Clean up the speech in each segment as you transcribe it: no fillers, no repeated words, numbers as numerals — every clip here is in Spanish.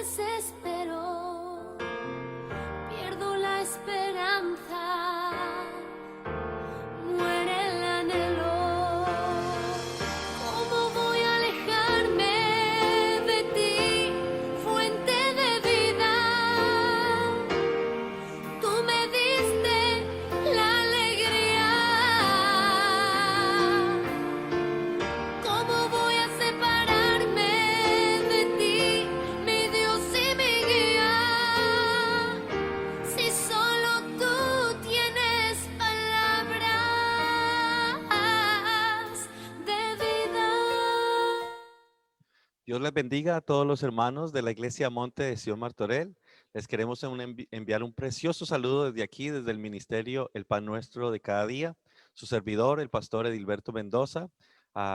desespero, pierdo la esperanza, muere el anhelo. ¿Cómo voy a alejarme de ti, fuente de vida? Tú me diste la alegría. ¿Cómo voy a separarme de ti, mi Dios y mi guía? Si solo tú tienes palabras de vida. Dios les bendiga a todos los hermanos de la Iglesia Monte de Sion Martorell. Les queremos enviar un precioso saludo desde aquí, desde el ministerio El Pan Nuestro de Cada Día. Su servidor, el pastor Edilberto Mendoza.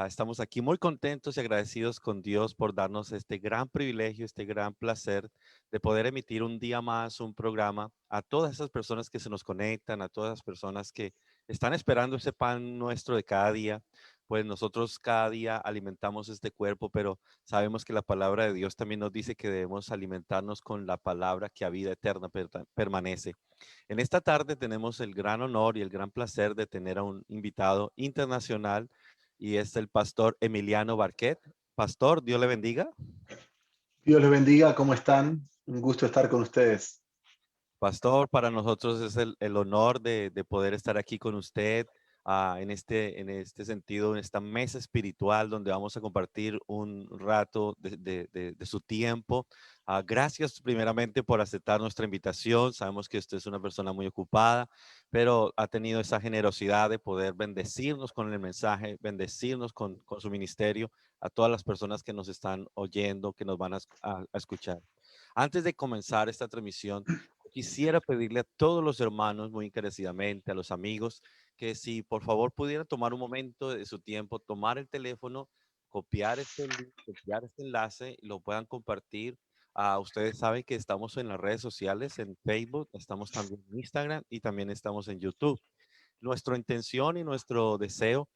Estamos aquí muy contentos y agradecidos con Dios por darnos este gran privilegio, este gran placer de poder emitir un día más un programa a todas esas personas que se nos conectan, a todas las personas que están esperando ese pan nuestro de cada día. Pues nosotros cada día alimentamos este cuerpo, pero sabemos que la palabra de Dios también nos dice que debemos alimentarnos con la palabra que a vida eterna permanece. En esta tarde tenemos el gran honor y el gran placer de tener a un invitado internacional y es el pastor Emiliano Barquet. Pastor, Dios le bendiga. Dios les bendiga, ¿cómo están? Un gusto estar con ustedes. Pastor, para nosotros es el honor de poder estar aquí con usted en este sentido, en esta mesa espiritual donde vamos a compartir un rato de su tiempo. Gracias primeramente por aceptar nuestra invitación. Sabemos que usted es una persona muy ocupada, pero ha tenido esa generosidad de poder bendecirnos con el mensaje, bendecirnos con su ministerio a todas las personas que nos están oyendo, que nos van a escuchar. Antes de comenzar esta transmisión, quisiera pedirle a todos los hermanos, muy encarecidamente, a los amigos, que si por favor pudieran tomar un momento de su tiempo, tomar el teléfono, copiar este link, copiar este enlace y lo puedan compartir. Ustedes saben que estamos en las redes sociales, en Facebook, estamos también en Instagram y también estamos en YouTube. Nuestra intención y nuestro deseo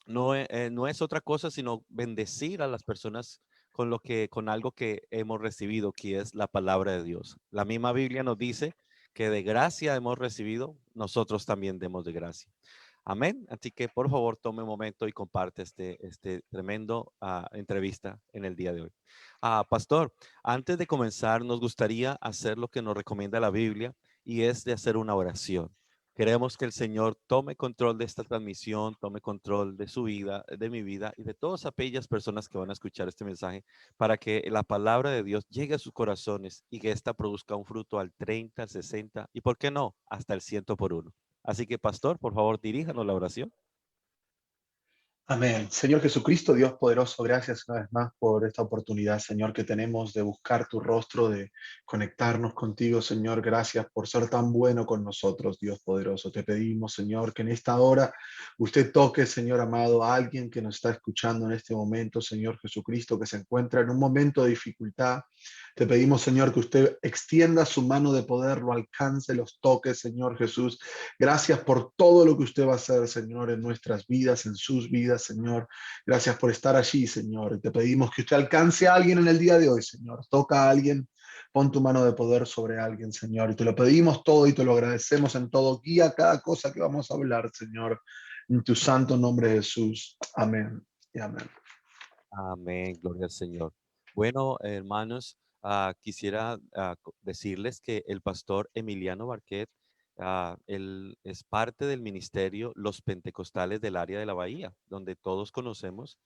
no es otra cosa sino bendecir a las personas con algo que hemos recibido, que es la palabra de Dios. La misma Biblia nos dice que de gracia hemos recibido, nosotros también demos de gracia. Amén. Así que por favor tome un momento y comparte este tremendo entrevista en el día de hoy. Pastor, antes de comenzar, nos gustaría hacer lo que nos recomienda la Biblia y es de hacer una oración. Queremos que el Señor tome control de esta transmisión, tome control de su vida, de mi vida y de todas aquellas personas que van a escuchar este mensaje para que la palabra de Dios llegue a sus corazones y que ésta produzca un fruto al 30, al 60 y, ¿por qué no?, hasta el 100 por uno. Así que, pastor, por favor, diríjanos la oración. Amén. Señor Jesucristo, Dios poderoso, gracias una vez más por esta oportunidad, Señor, que tenemos de buscar tu rostro, de conectarnos contigo, Señor. Gracias por ser tan bueno con nosotros, Dios poderoso. Te pedimos, Señor, que en esta hora usted toque, Señor amado, a alguien que nos está escuchando en este momento, Señor Jesucristo, que se encuentra en un momento de dificultad. Te pedimos, Señor, que usted extienda su mano de poder, lo alcance, los toque, Señor Jesús. Gracias por todo lo que usted va a hacer, Señor, en nuestras vidas, en sus vidas, Señor. Gracias por estar allí, Señor. Te pedimos que usted alcance a alguien en el día de hoy, Señor. Toca a alguien, pon tu mano de poder sobre alguien, Señor. Y te lo pedimos todo y te lo agradecemos en todo. Guía cada cosa que vamos a hablar, Señor. En tu santo nombre, Jesús. Amén y amén. Amén, gloria al Señor. Bueno, hermanos, quisiera decirles que el pastor Emiliano Barquet, él es parte del ministerio Los Pentecostales del área de la Bahía, donde todos conocemos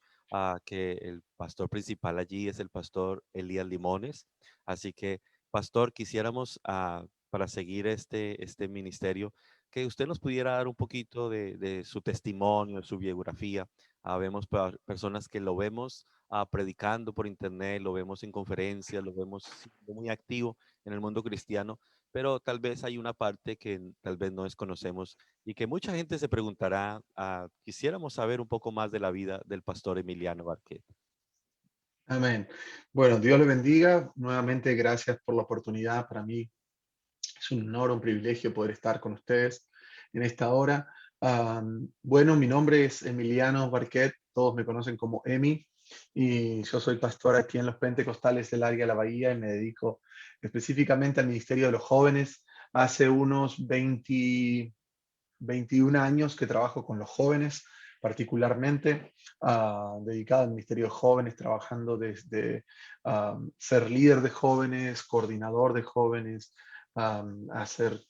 que el pastor principal allí es el pastor Elías Limones. Así que, pastor, quisiéramos, para seguir este ministerio, que usted nos pudiera dar un poquito de su testimonio, de su biografía. Vemos personas que lo vemos predicando por internet, lo vemos en conferencias, lo vemos siendo muy activo en el mundo cristiano, pero tal vez hay una parte que tal vez no desconocemos y que mucha gente se preguntará, quisiéramos saber un poco más de la vida del pastor Emiliano Barquet. Amén. Bueno, Dios le bendiga. Nuevamente, gracias por la oportunidad. Para mí es un honor, un privilegio poder estar con ustedes en esta hora. Bueno, mi nombre es Emiliano Barquet, todos me conocen como Emi. y yo soy pastor aquí en los Pentecostales del área de la Bahía y me dedico específicamente al Ministerio de los Jóvenes. Hace unos 21 años que trabajo con los jóvenes, particularmente dedicado al Ministerio de Jóvenes, trabajando desde ser líder de jóvenes, coordinador de jóvenes, a ser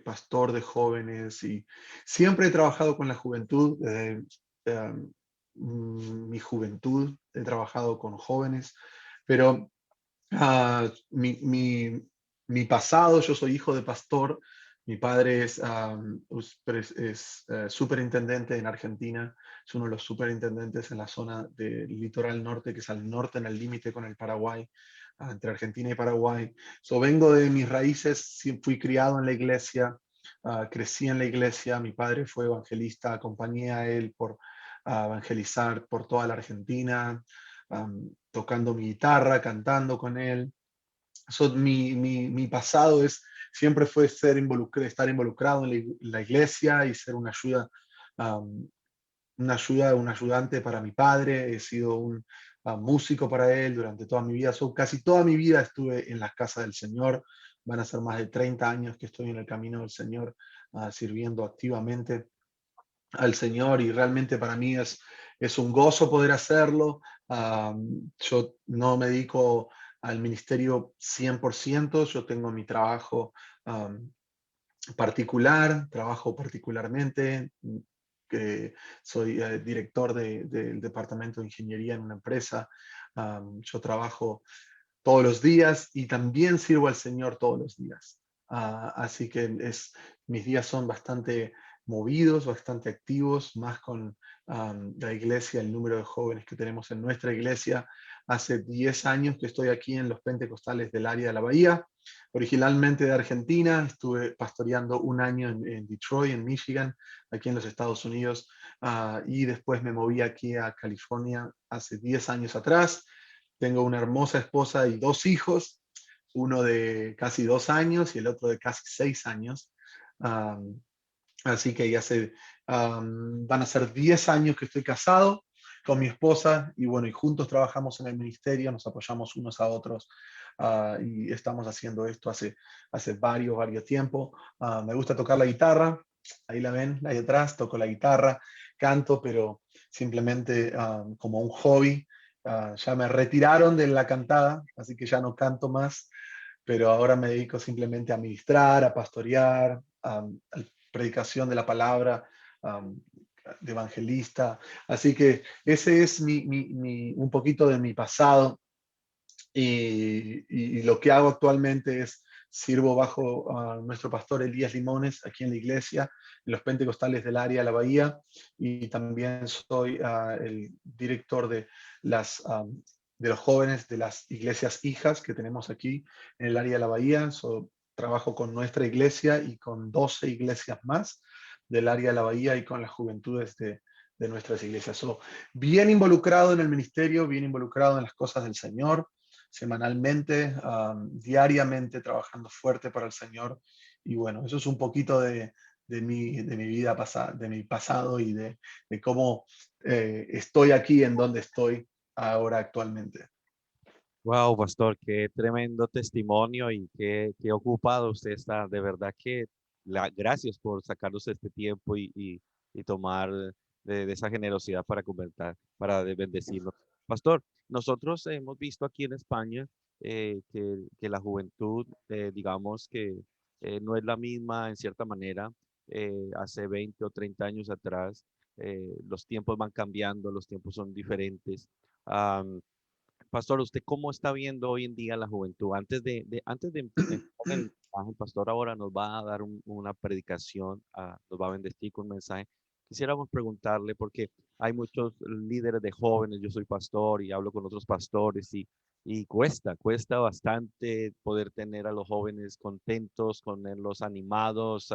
pastor de jóvenes, y siempre he trabajado con la juventud. Desde mi juventud he trabajado con jóvenes, pero mi pasado, yo soy hijo de pastor. Mi padre es superintendente en Argentina, es uno de los superintendentes en la zona del litoral norte, que es al norte, en el límite con el Paraguay, entre Argentina y Paraguay. So, vengo de mis raíces, fui criado en la iglesia, crecí en la iglesia. Mi padre fue evangelista, acompañé a él por evangelizar por toda la Argentina, tocando mi guitarra, cantando con él. Mi pasado siempre fue estar involucrado en la iglesia y ser um, un ayudante para mi padre. He sido un músico para él durante toda mi vida. Casi toda mi vida estuve en las casas del Señor. Van a ser más de 30 años que estoy en el camino del Señor, sirviendo activamente al Señor, y realmente para mí es un gozo poder hacerlo. Yo no me dedico al ministerio 100%, yo tengo mi trabajo trabajo particularmente, que soy director del departamento de ingeniería en una empresa. Yo trabajo todos los días y también sirvo al Señor todos los días. Así que mis días son bastante movidos, bastante activos, más con la iglesia, el número de jóvenes que tenemos en nuestra iglesia. Hace 10 años que estoy aquí en los Pentecostales del área de la Bahía, originalmente de Argentina. Estuve pastoreando un año en Detroit, en Michigan, aquí en los Estados Unidos, y después me moví aquí a California hace 10 años atrás. Tengo una hermosa esposa y 2 hijos, uno de casi 2 años y el otro de casi 6 años. Um, Así que van a ser 10 años que estoy casado con mi esposa, y bueno, y juntos trabajamos en el ministerio, nos apoyamos unos a otros, y estamos haciendo esto hace varios tiempo. Me gusta tocar la guitarra, ahí la ven, ahí detrás, toco la guitarra, canto, pero simplemente como un hobby. Ya me retiraron de la cantada, así que ya no canto más, pero ahora me dedico simplemente a ministrar, a pastorear, a predicación de la palabra, um, de evangelista. Así que ese es un poquito de mi pasado, y lo que hago actualmente es sirvo bajo nuestro pastor Elías Limones aquí en la iglesia, en los Pentecostales del área de la Bahía, y también soy el director de los jóvenes de las iglesias hijas que tenemos aquí en el área de la Bahía. Trabajo con nuestra iglesia y con 12 iglesias más del área de la Bahía, y con las juventudes de nuestras iglesias. Bien involucrado en el ministerio, bien involucrado en las cosas del Señor, semanalmente, diariamente, trabajando fuerte para el Señor. Y bueno, eso es un poquito de mi vida pasada, de mi pasado, y de cómo estoy aquí en donde estoy ahora actualmente. Wow, pastor, qué tremendo testimonio y qué ocupado usted está. De verdad que gracias por sacarnos este tiempo y tomar de esa generosidad para comentar, para bendecirnos. Pastor, nosotros hemos visto aquí en España que la juventud, digamos que no es la misma en cierta manera. Hace 20 o 30 años atrás, los tiempos van cambiando, los tiempos son diferentes. Pastor, ¿usted cómo está viendo hoy en día la juventud? Antes de empezar el mensaje, el pastor ahora nos va a dar una predicación, nos va a bendecir con un mensaje. Quisiéramos preguntarle, porque hay muchos líderes de jóvenes, yo soy pastor y hablo con otros pastores, y cuesta bastante poder tener a los jóvenes contentos, ponerlos animados,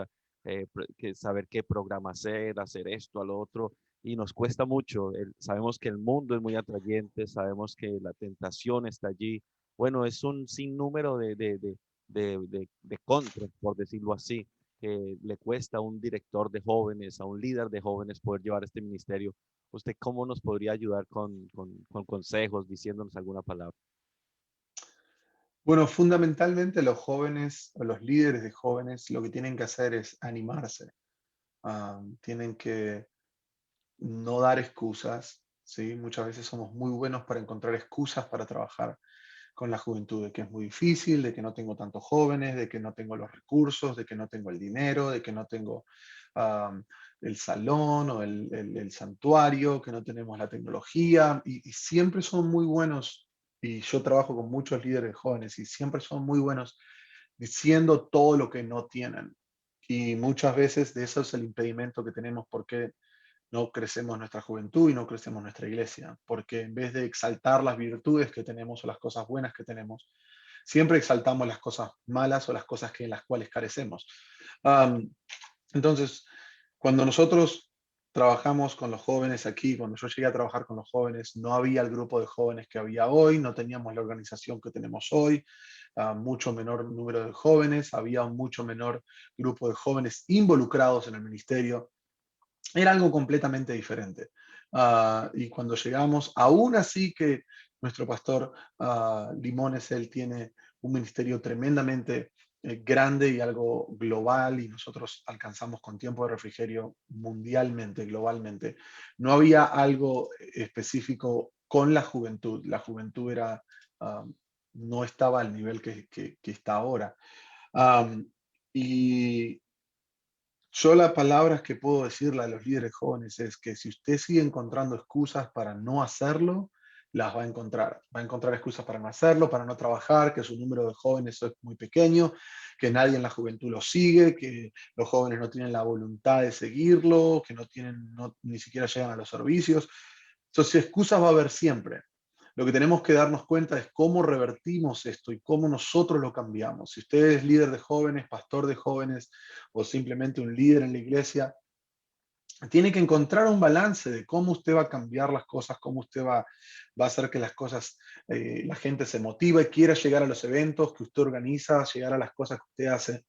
saber qué programa hacer esto, a lo otro, y nos cuesta mucho. Sabemos que el mundo es muy atrayente, sabemos que la tentación está allí. Bueno, es un sinnúmero de contras, por decirlo así. que le cuesta a un director de jóvenes, a un líder de jóvenes poder llevar este ministerio, ¿usted cómo nos podría ayudar con consejos, diciéndonos alguna palabra? Bueno, fundamentalmente los jóvenes o los líderes de jóvenes lo que tienen que hacer es animarse. Tienen que no dar excusas, ¿sí? Muchas veces somos muy buenos para encontrar excusas para trabajar con la juventud, de que es muy difícil, de que no tengo tantos jóvenes, de que no tengo los recursos, de que no tengo el dinero, de que no tengo am, el salón o el santuario, que no tenemos la tecnología, y siempre son muy buenos, y yo trabajo con muchos líderes jóvenes, y siempre son muy buenos diciendo todo lo que no tienen. Y muchas veces de eso es el impedimento que tenemos porque no crecemos nuestra juventud y no crecemos nuestra iglesia, porque en vez de exaltar las virtudes que tenemos o las cosas buenas que tenemos, siempre exaltamos las cosas malas o las cosas que en las cuales carecemos. Am, entonces, cuando nosotros trabajamos con los jóvenes aquí, cuando yo llegué a trabajar con los jóvenes, no había el grupo de jóvenes que había hoy, no teníamos la organización que tenemos hoy, mucho menor número de jóvenes, había un mucho menor grupo de jóvenes involucrados en el ministerio. Era algo completamente diferente. Y cuando llegamos, aún así que nuestro pastor Limones, él tiene un ministerio tremendamente grande y algo global, y nosotros alcanzamos con tiempo de refrigerio mundialmente, globalmente. No había algo específico con la juventud. La juventud era, ah, no estaba al nivel que está ahora. Um, y yo las palabras que puedo decirle a los líderes jóvenes es que si usted sigue encontrando excusas para no hacerlo, las va a encontrar. Va a encontrar excusas para no hacerlo, para no trabajar, que su número de jóvenes es muy pequeño, que nadie en la juventud lo sigue, que los jóvenes no tienen la voluntad de seguirlo, que no tienen, ni siquiera llegan a los servicios. Entonces, excusas va a haber siempre. Lo que tenemos que darnos cuenta es cómo revertimos esto y cómo nosotros lo cambiamos. Si usted es líder de jóvenes, pastor de jóvenes o simplemente un líder en la iglesia, tiene que encontrar un balance de cómo usted va a cambiar las cosas, cómo usted va a hacer que las cosas, la gente se motive y quiera llegar a los eventos que usted organiza, llegar a las cosas que usted hace.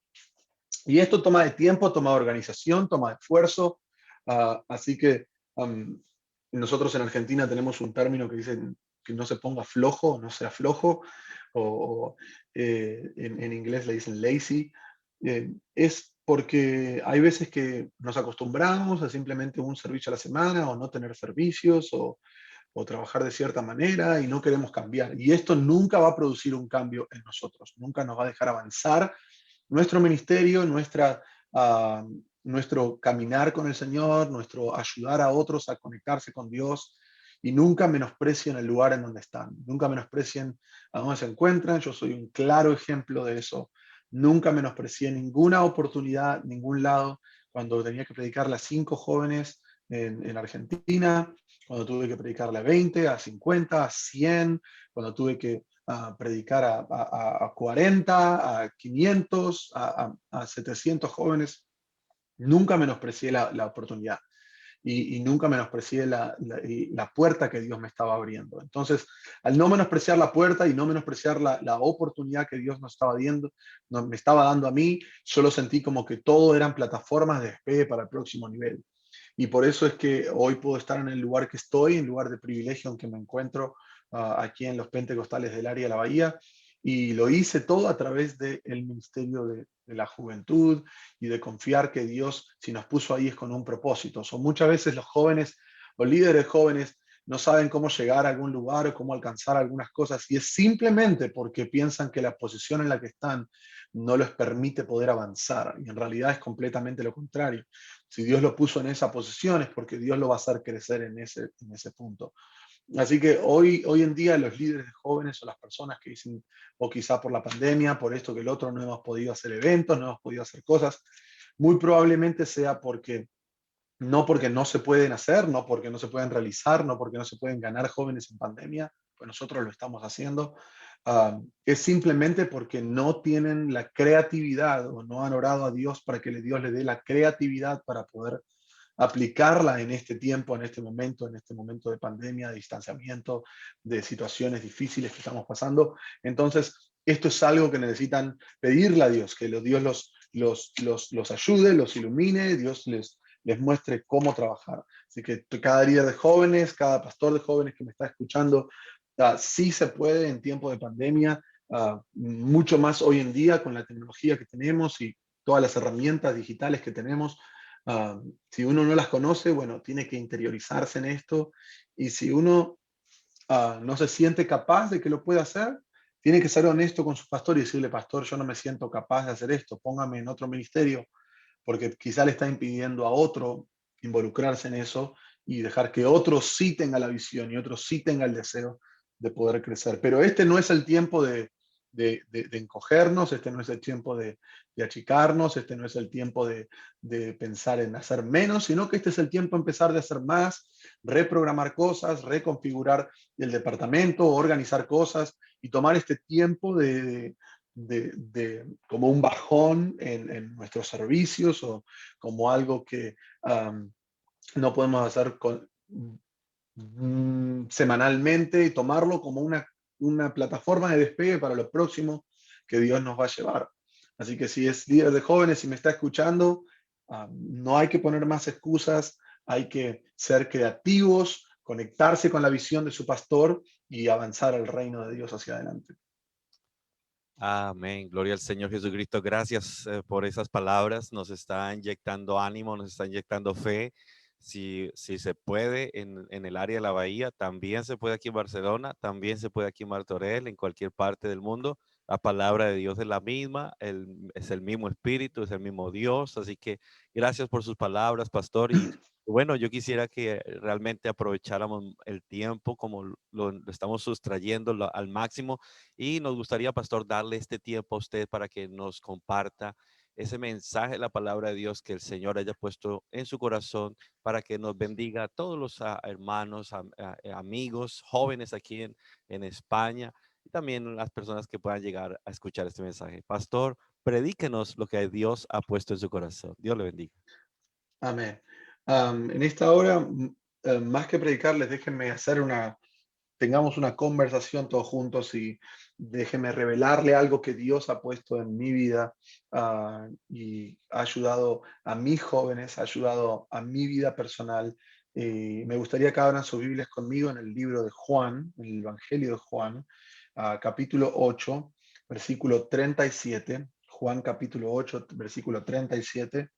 Y esto toma de tiempo, toma de organización, toma de esfuerzo. Así que nosotros en Argentina tenemos un término que dice que no se ponga flojo, no sea flojo, en inglés le dicen lazy. Es porque hay veces que nos acostumbramos a simplemente un servicio a la semana o no tener servicios o trabajar de cierta manera y no queremos cambiar. Y esto nunca va a producir un cambio en nosotros, nunca nos va a dejar avanzar nuestro ministerio, nuestro caminar con el Señor, nuestro ayudar a otros a conectarse con Dios, y nunca menosprecien el lugar en donde están, nunca menosprecien a dónde se encuentran. Yo soy un claro ejemplo de eso. Nunca menosprecié ninguna oportunidad, ningún lado, cuando tenía que predicarle a 5 jóvenes en Argentina, cuando tuve que predicarle a 20, a 50, a 100, cuando tuve que predicar a 40, a 500, a 700 jóvenes. Nunca menosprecié la oportunidad y nunca menosprecié la puerta que Dios me estaba abriendo. Entonces, al no menospreciar la puerta y no menospreciar la oportunidad que Dios nos estaba dando, me estaba dando a mí, yo lo sentí como que todo eran plataformas de despegue para el próximo nivel. Y por eso es que hoy puedo estar en el lugar que estoy, en lugar de privilegio en que me encuentro aquí en los pentecostales del área de la Bahía. Y lo hice todo a través del ministerio de la juventud y de confiar que Dios, si nos puso ahí, es con un propósito. Son muchas veces los jóvenes o líderes jóvenes no saben cómo llegar a algún lugar o cómo alcanzar algunas cosas, y es simplemente porque piensan que la posición en la que están no les permite poder avanzar. Y en realidad es completamente lo contrario. Si Dios lo puso en esa posición es porque Dios lo va a hacer crecer en ese punto. Así que hoy en día los líderes de jóvenes o las personas que dicen, o quizá por la pandemia, por esto que el otro, no hemos podido hacer eventos, no hemos podido hacer cosas, muy probablemente sea porque no se pueden hacer, no porque no se pueden realizar, no porque no se pueden ganar jóvenes en pandemia, pues nosotros lo estamos haciendo. Es simplemente porque no tienen la creatividad o no han orado a Dios para que Dios le dé la creatividad para poder aplicarla en este tiempo, en este momento de pandemia, de distanciamiento, de situaciones difíciles que estamos pasando. Entonces, esto es algo que necesitan pedirle a Dios, que Dios los ayude, los ilumine, Dios les muestre cómo trabajar. Así que cada líder de jóvenes, cada pastor de jóvenes que me está escuchando, sí se puede en tiempo de pandemia, mucho más hoy en día con la tecnología que tenemos y todas las herramientas digitales que tenemos. Si uno no las conoce, bueno, tiene que interiorizarse en esto, y si uno no se siente capaz de que lo pueda hacer, tiene que ser honesto con su pastor y decirle: pastor, yo no me siento capaz de hacer esto, póngame en otro ministerio, porque quizá le está impidiendo a otro involucrarse en eso y dejar que otro sí tenga la visión y otro sí tenga el deseo de poder crecer. Pero este no es el tiempo de encogernos, este no es el tiempo de achicarnos, este no es el tiempo de pensar en hacer menos, sino que este es el tiempo de empezar de hacer más, reprogramar cosas, reconfigurar el departamento, organizar cosas y tomar este tiempo como un bajón en nuestros servicios, o como algo que no podemos hacer semanalmente, y tomarlo como una plataforma de despegue para lo próximo que Dios nos va a llevar. Así que si es líder de jóvenes y me está escuchando, no hay que poner más excusas, hay que ser creativos, conectarse con la visión de su pastor y avanzar al reino de Dios hacia adelante. Amén. Gloria al Señor Jesucristo. Gracias por esas palabras. Nos está inyectando ánimo, nos está inyectando fe. Si se puede en el área de la Bahía, también se puede aquí en Barcelona, también se puede aquí en Martorell, en cualquier parte del mundo. La palabra de Dios es la misma, es el mismo Espíritu, es el mismo Dios. Así que gracias por sus palabras, pastor. Y bueno, yo quisiera que realmente aprovecháramos el tiempo como lo estamos sustrayendo al máximo, y nos gustaría, pastor, darle este tiempo a usted para que nos comparta ese mensaje de la palabra de Dios que el Señor haya puesto en su corazón, para que nos bendiga a todos los hermanos, amigos, jóvenes aquí en España, y también las personas que puedan llegar a escuchar este mensaje. Pastor, predíquenos lo que Dios ha puesto en su corazón. Dios le bendiga. Amén. En esta hora, más que predicarles, déjenme tengamos una conversación todos juntos, y déjenme revelarle algo que Dios ha puesto en mi vida, y ha ayudado a mis jóvenes, ha ayudado a mi vida personal. Y me gustaría que abran sus Biblias conmigo en el libro de Juan, en el Evangelio de Juan, capítulo 8, versículo 37. Juan capítulo 8, versículo 37.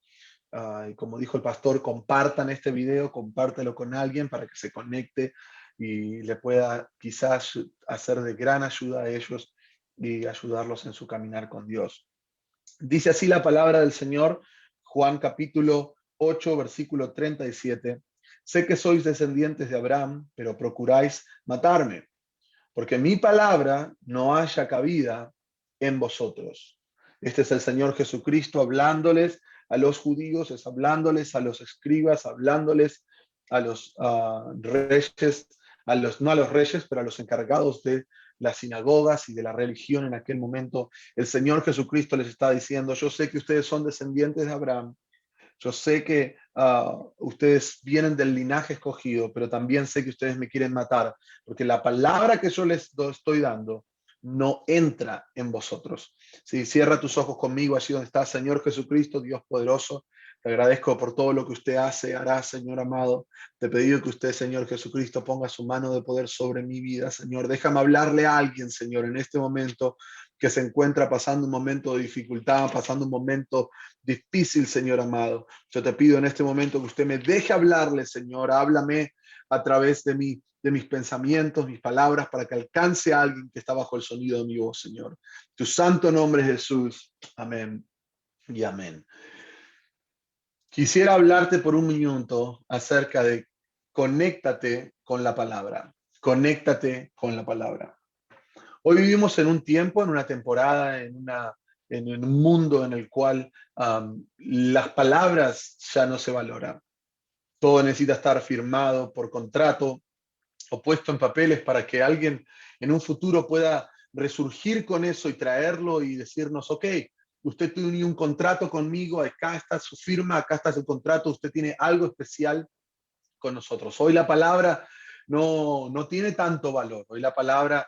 Y como dijo el pastor, compartan este video, compártelo con alguien para que se conecte y le pueda quizás hacer de gran ayuda a ellos y ayudarlos en su caminar con Dios. Dice así la palabra del Señor, Juan capítulo 8, versículo 37. Sé que sois descendientes de Abraham, pero procuráis matarme, porque mi palabra no haya cabida en vosotros. Este es el Señor Jesucristo hablándoles a los judíos, es hablándoles a los escribas, hablándoles a los reyes, no a los reyes, pero a los encargados de las sinagogas y de la religión en aquel momento. El Señor Jesucristo les está diciendo: yo sé que ustedes son descendientes de Abraham, yo sé que ustedes vienen del linaje escogido, pero también sé que ustedes me quieren matar, porque la palabra que yo les estoy dando no entra en vosotros. Si cierra tus ojos conmigo allí donde está, Señor Jesucristo, Dios poderoso. Te agradezco por todo lo que usted hace, hará, Señor amado. Te he pedido que usted, Señor Jesucristo, ponga su mano de poder sobre mi vida, Señor. Déjame hablarle a alguien, Señor, en este momento, que se encuentra pasando un momento de dificultad, pasando un momento difícil, Señor amado. Yo te pido en este momento que usted me deje hablarle, Señor. Háblame a través de mis pensamientos, mis palabras, para que alcance a alguien que está bajo el sonido de mi voz, Señor. Tu santo nombre, Jesús. Amén y amén. Quisiera hablarte por un minuto acerca de conéctate con la palabra. Conéctate con la palabra. Hoy vivimos en un tiempo, en una temporada, en un mundo en el cual las palabras ya no se valoran. Todo necesita estar firmado por contrato o puesto en papeles para que alguien en un futuro pueda resurgir con eso y traerlo y decirnos: ok, usted tiene un contrato conmigo, acá está su firma, acá está su contrato, usted tiene algo especial con nosotros. Hoy la palabra no tiene tanto valor. Hoy la palabra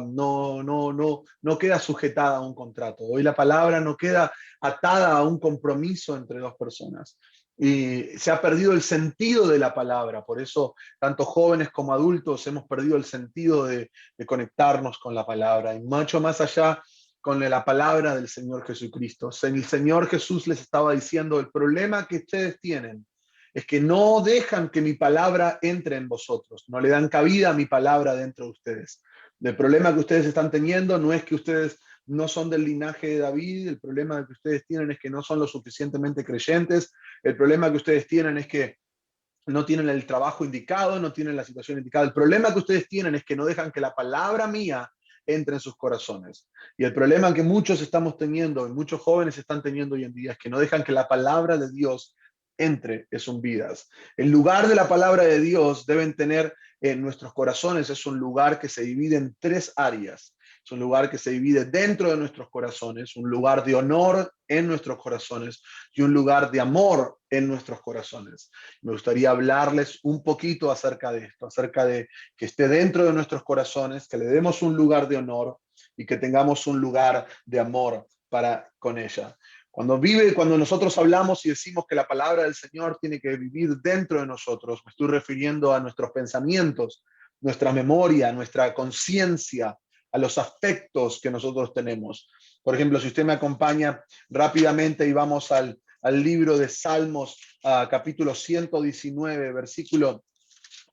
no queda sujetada a un contrato. Hoy la palabra no queda atada a un compromiso entre dos personas. Y se ha perdido el sentido de la palabra. Por eso, tanto jóvenes como adultos hemos perdido el sentido de conectarnos con la palabra. Y mucho más allá con la palabra del Señor Jesucristo. El Señor Jesús les estaba diciendo, el problema que ustedes tienen es que no dejan que mi palabra entre en vosotros, no le dan cabida a mi palabra dentro de ustedes. El problema que ustedes están teniendo no es que ustedes no son del linaje de David, el problema que ustedes tienen es que no son lo suficientemente creyentes, el problema que ustedes tienen es que no tienen el trabajo indicado, no tienen la situación indicada. El problema que ustedes tienen es que no dejan que la palabra mía entre en sus corazones. Y el problema que muchos estamos teniendo, y muchos jóvenes están teniendo hoy en día, es que no dejan que la palabra de Dios entre en sus vidas. El lugar de la palabra de Dios deben tener en nuestros corazones es un lugar que se divide en tres áreas. Es un lugar que se divide dentro de nuestros corazones, un lugar de honor en nuestros corazones y un lugar de amor en nuestros corazones. Me gustaría hablarles un poquito acerca de esto, acerca de que esté dentro de nuestros corazones, que le demos un lugar de honor y que tengamos un lugar de amor para con ella. Cuando nosotros hablamos y decimos que la palabra del Señor tiene que vivir dentro de nosotros, me estoy refiriendo a nuestros pensamientos, nuestra memoria, nuestra conciencia, a los afectos que nosotros tenemos. Por ejemplo, si usted me acompaña rápidamente y vamos al libro de Salmos, capítulo 119, versículo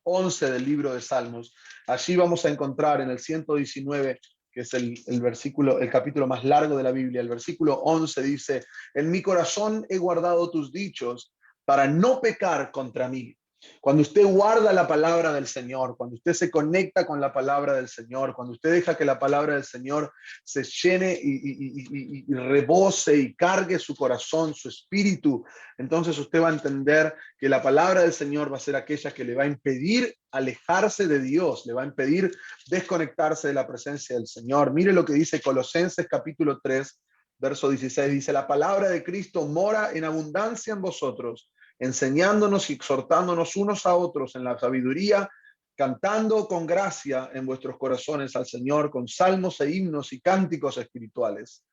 11 del libro de Salmos. Allí vamos a encontrar en el 119, que es el versículo, el capítulo más largo de la Biblia, el versículo 11 dice, en mi corazón he guardado tus dichos para no pecar contra mí. Cuando usted guarda la palabra del Señor, cuando usted se conecta con la palabra del Señor, cuando usted deja que la palabra del Señor se llene y rebose y cargue su corazón, su espíritu, entonces usted va a entender que la palabra del Señor va a ser aquella que le va a impedir alejarse de Dios, le va a impedir desconectarse de la presencia del Señor. Mire lo que dice Colosenses capítulo 3, verso 16, dice, la palabra de Cristo mora en abundancia en vosotros, enseñándonos y exhortándonos unos a otros en la sabiduría, cantando con gracia en vuestros corazones al Señor, con salmos e himnos y cánticos espirituales.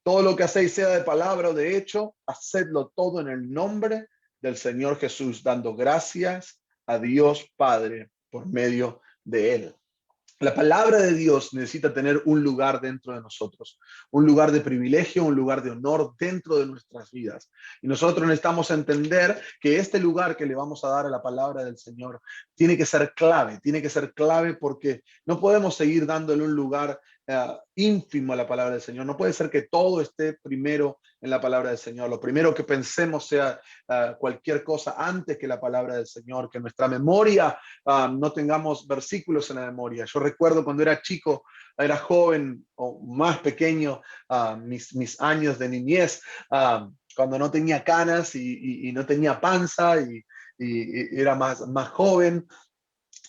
Todo lo que hacéis, sea de palabra o de hecho, hacedlo todo en el nombre del Señor Jesús, dando gracias a Dios Padre por medio de él. La palabra de Dios necesita tener un lugar dentro de nosotros, un lugar de privilegio, un lugar de honor dentro de nuestras vidas. Y nosotros necesitamos entender que este lugar que le vamos a dar a la palabra del Señor tiene que ser clave porque no podemos seguir dándole un lugar ínfimo a la palabra del Señor. No puede ser que todo esté primero en la palabra del Señor. Lo primero que pensemos sea cualquier cosa antes que la palabra del Señor, que nuestra memoria no tengamos versículos en la memoria. Yo recuerdo cuando era chico, era joven o más pequeño, mis años de niñez, cuando no tenía canas y no tenía panza y era más joven.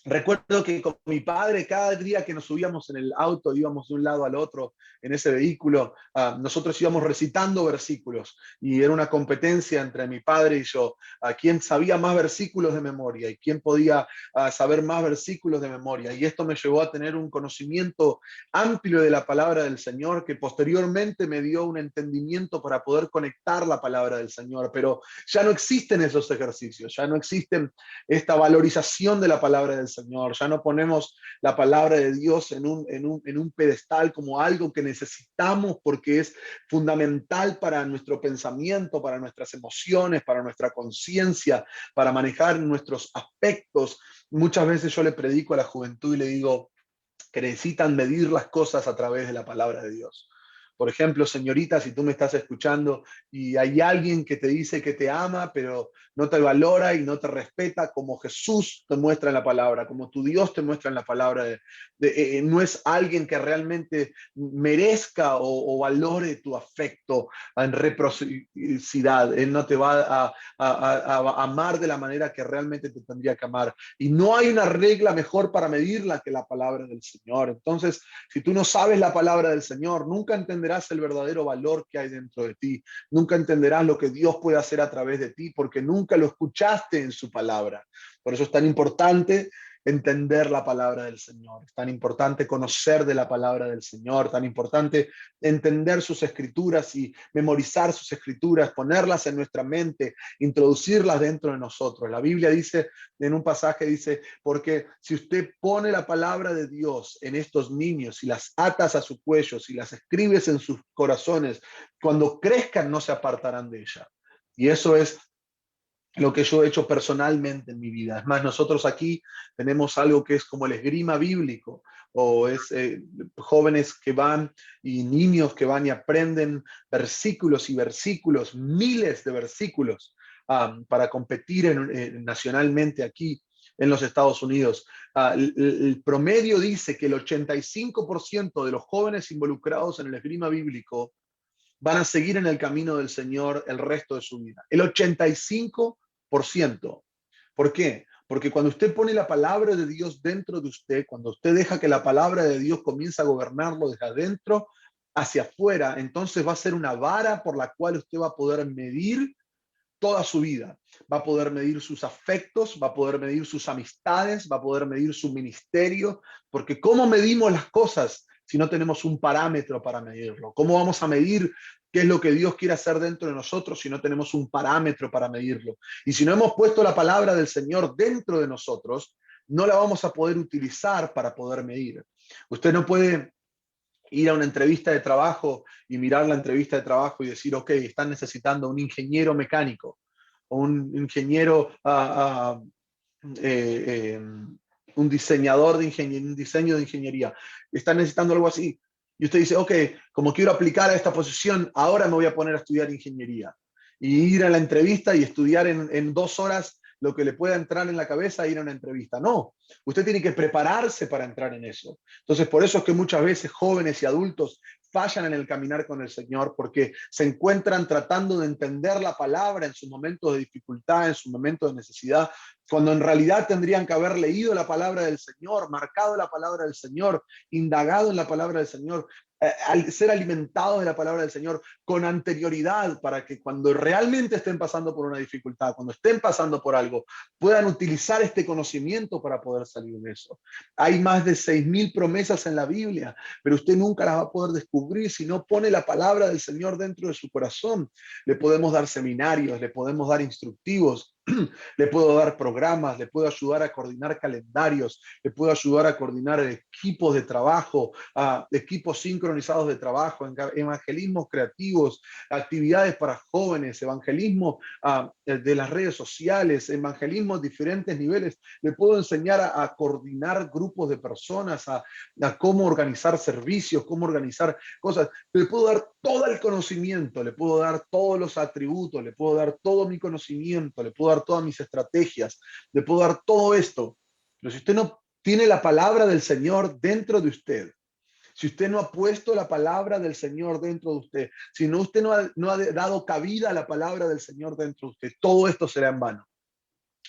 Recuerdo que con mi padre, cada día que nos subíamos en el auto, íbamos de un lado al otro en ese vehículo, nosotros íbamos recitando versículos y era una competencia entre mi padre y yo, a quién sabía más versículos de memoria y quién podía saber más versículos de memoria. Y esto me llevó a tener un conocimiento amplio de la palabra del Señor, que posteriormente me dio un entendimiento para poder conectar la palabra del Señor. Pero ya no existen esos ejercicios, ya no existen esta valorización de la palabra del Señor. Ya no ponemos la palabra de Dios en un pedestal como algo que necesitamos porque es fundamental para nuestro pensamiento, para nuestras emociones, para nuestra conciencia, para manejar nuestros aspectos. Muchas veces yo le predico a la juventud y le digo que necesitan medir las cosas a través de la palabra de Dios. Por ejemplo, señorita, si tú me estás escuchando y hay alguien que te dice que te ama, pero no te valora y no te respeta como Jesús te muestra en la palabra, como tu Dios te muestra en la palabra, no es alguien que realmente merezca o valore tu afecto en reciprocidad. Él no te va a amar de la manera que realmente te tendría que amar. Y no hay una regla mejor para medirla que la palabra del Señor. Entonces, si tú no sabes la palabra del Señor, nunca entenderás el verdadero valor que hay dentro de ti. Nunca entenderás lo que Dios puede hacer a través de ti, porque nunca lo escuchaste en su palabra. Por eso es tan importante entender la palabra del Señor. Es tan importante conocer de la palabra del Señor, tan importante entender sus escrituras y memorizar sus escrituras, ponerlas en nuestra mente, introducirlas dentro de nosotros. La Biblia dice, en un pasaje dice, porque si usted pone la palabra de Dios en estos niños y las atas a su cuello, si las escribes en sus corazones, cuando crezcan no se apartarán de ella. Y eso es lo que yo he hecho personalmente en mi vida. Es más, nosotros aquí tenemos algo que es como el esgrima bíblico, o es jóvenes que van y niños que van y aprenden versículos y versículos, miles de versículos, para competir nacionalmente aquí en los Estados Unidos. El promedio dice que el 85% de los jóvenes involucrados en el esgrima bíblico van a seguir en el camino del Señor el resto de su vida. El 85%. ¿Por qué? Porque cuando usted pone la palabra de Dios dentro de usted, cuando usted deja que la palabra de Dios comience a gobernarlo desde adentro hacia afuera, entonces va a ser una vara por la cual usted va a poder medir toda su vida. Va a poder medir sus afectos, va a poder medir sus amistades, va a poder medir su ministerio, porque ¿cómo medimos las cosas si no tenemos un parámetro para medirlo? ¿Cómo vamos a medir qué es lo que Dios quiere hacer dentro de nosotros si no tenemos un parámetro para medirlo? Y si no hemos puesto la palabra del Señor dentro de nosotros, no la vamos a poder utilizar para poder medir. Usted no puede ir a una entrevista de trabajo y mirar la entrevista de trabajo y decir, ok, están necesitando un ingeniero mecánico o un ingeniero, un diseñador de ingeniería, un diseño de ingeniería. Están necesitando algo así. Y usted dice, ok, como quiero aplicar a esta posición, ahora me voy a poner a estudiar ingeniería. Y ir a la entrevista y estudiar en 2 horas lo que le pueda entrar en la cabeza e ir a una entrevista. No, usted tiene que prepararse para entrar en eso. Entonces, por eso es que muchas veces jóvenes y adultos fallan en el caminar con el Señor, porque se encuentran tratando de entender la palabra en sus momentos de dificultad, en sus momentos de necesidad, cuando en realidad tendrían que haber leído la palabra del Señor, marcado la palabra del Señor, indagado en la palabra del Señor, al ser alimentados de la palabra del Señor con anterioridad, para que cuando realmente estén pasando por una dificultad, cuando estén pasando por algo, puedan utilizar este conocimiento para poder salir de eso. Hay más de 6.000 promesas en la Biblia, pero usted nunca las va a poder descubrir si no pone la palabra del Señor dentro de su corazón. Le podemos dar seminarios, le podemos dar instructivos, le puedo dar programas, le puedo ayudar a coordinar calendarios, le puedo ayudar a coordinar equipos de trabajo, equipos sincronizados de trabajo, evangelismos creativos, actividades para jóvenes, evangelismo de las redes sociales, evangelismo a diferentes niveles. Le puedo enseñar a coordinar grupos de personas, a cómo organizar servicios, cómo organizar cosas. Le puedo dar todo el conocimiento, le puedo dar todos los atributos, le puedo dar todo mi conocimiento, le puedo dar todas mis estrategias, le puedo dar todo esto. Pero si usted no tiene la palabra del Señor dentro de usted, si usted no ha puesto la palabra del Señor dentro de usted, si no, usted no ha dado cabida a la palabra del Señor dentro de usted, todo esto será en vano.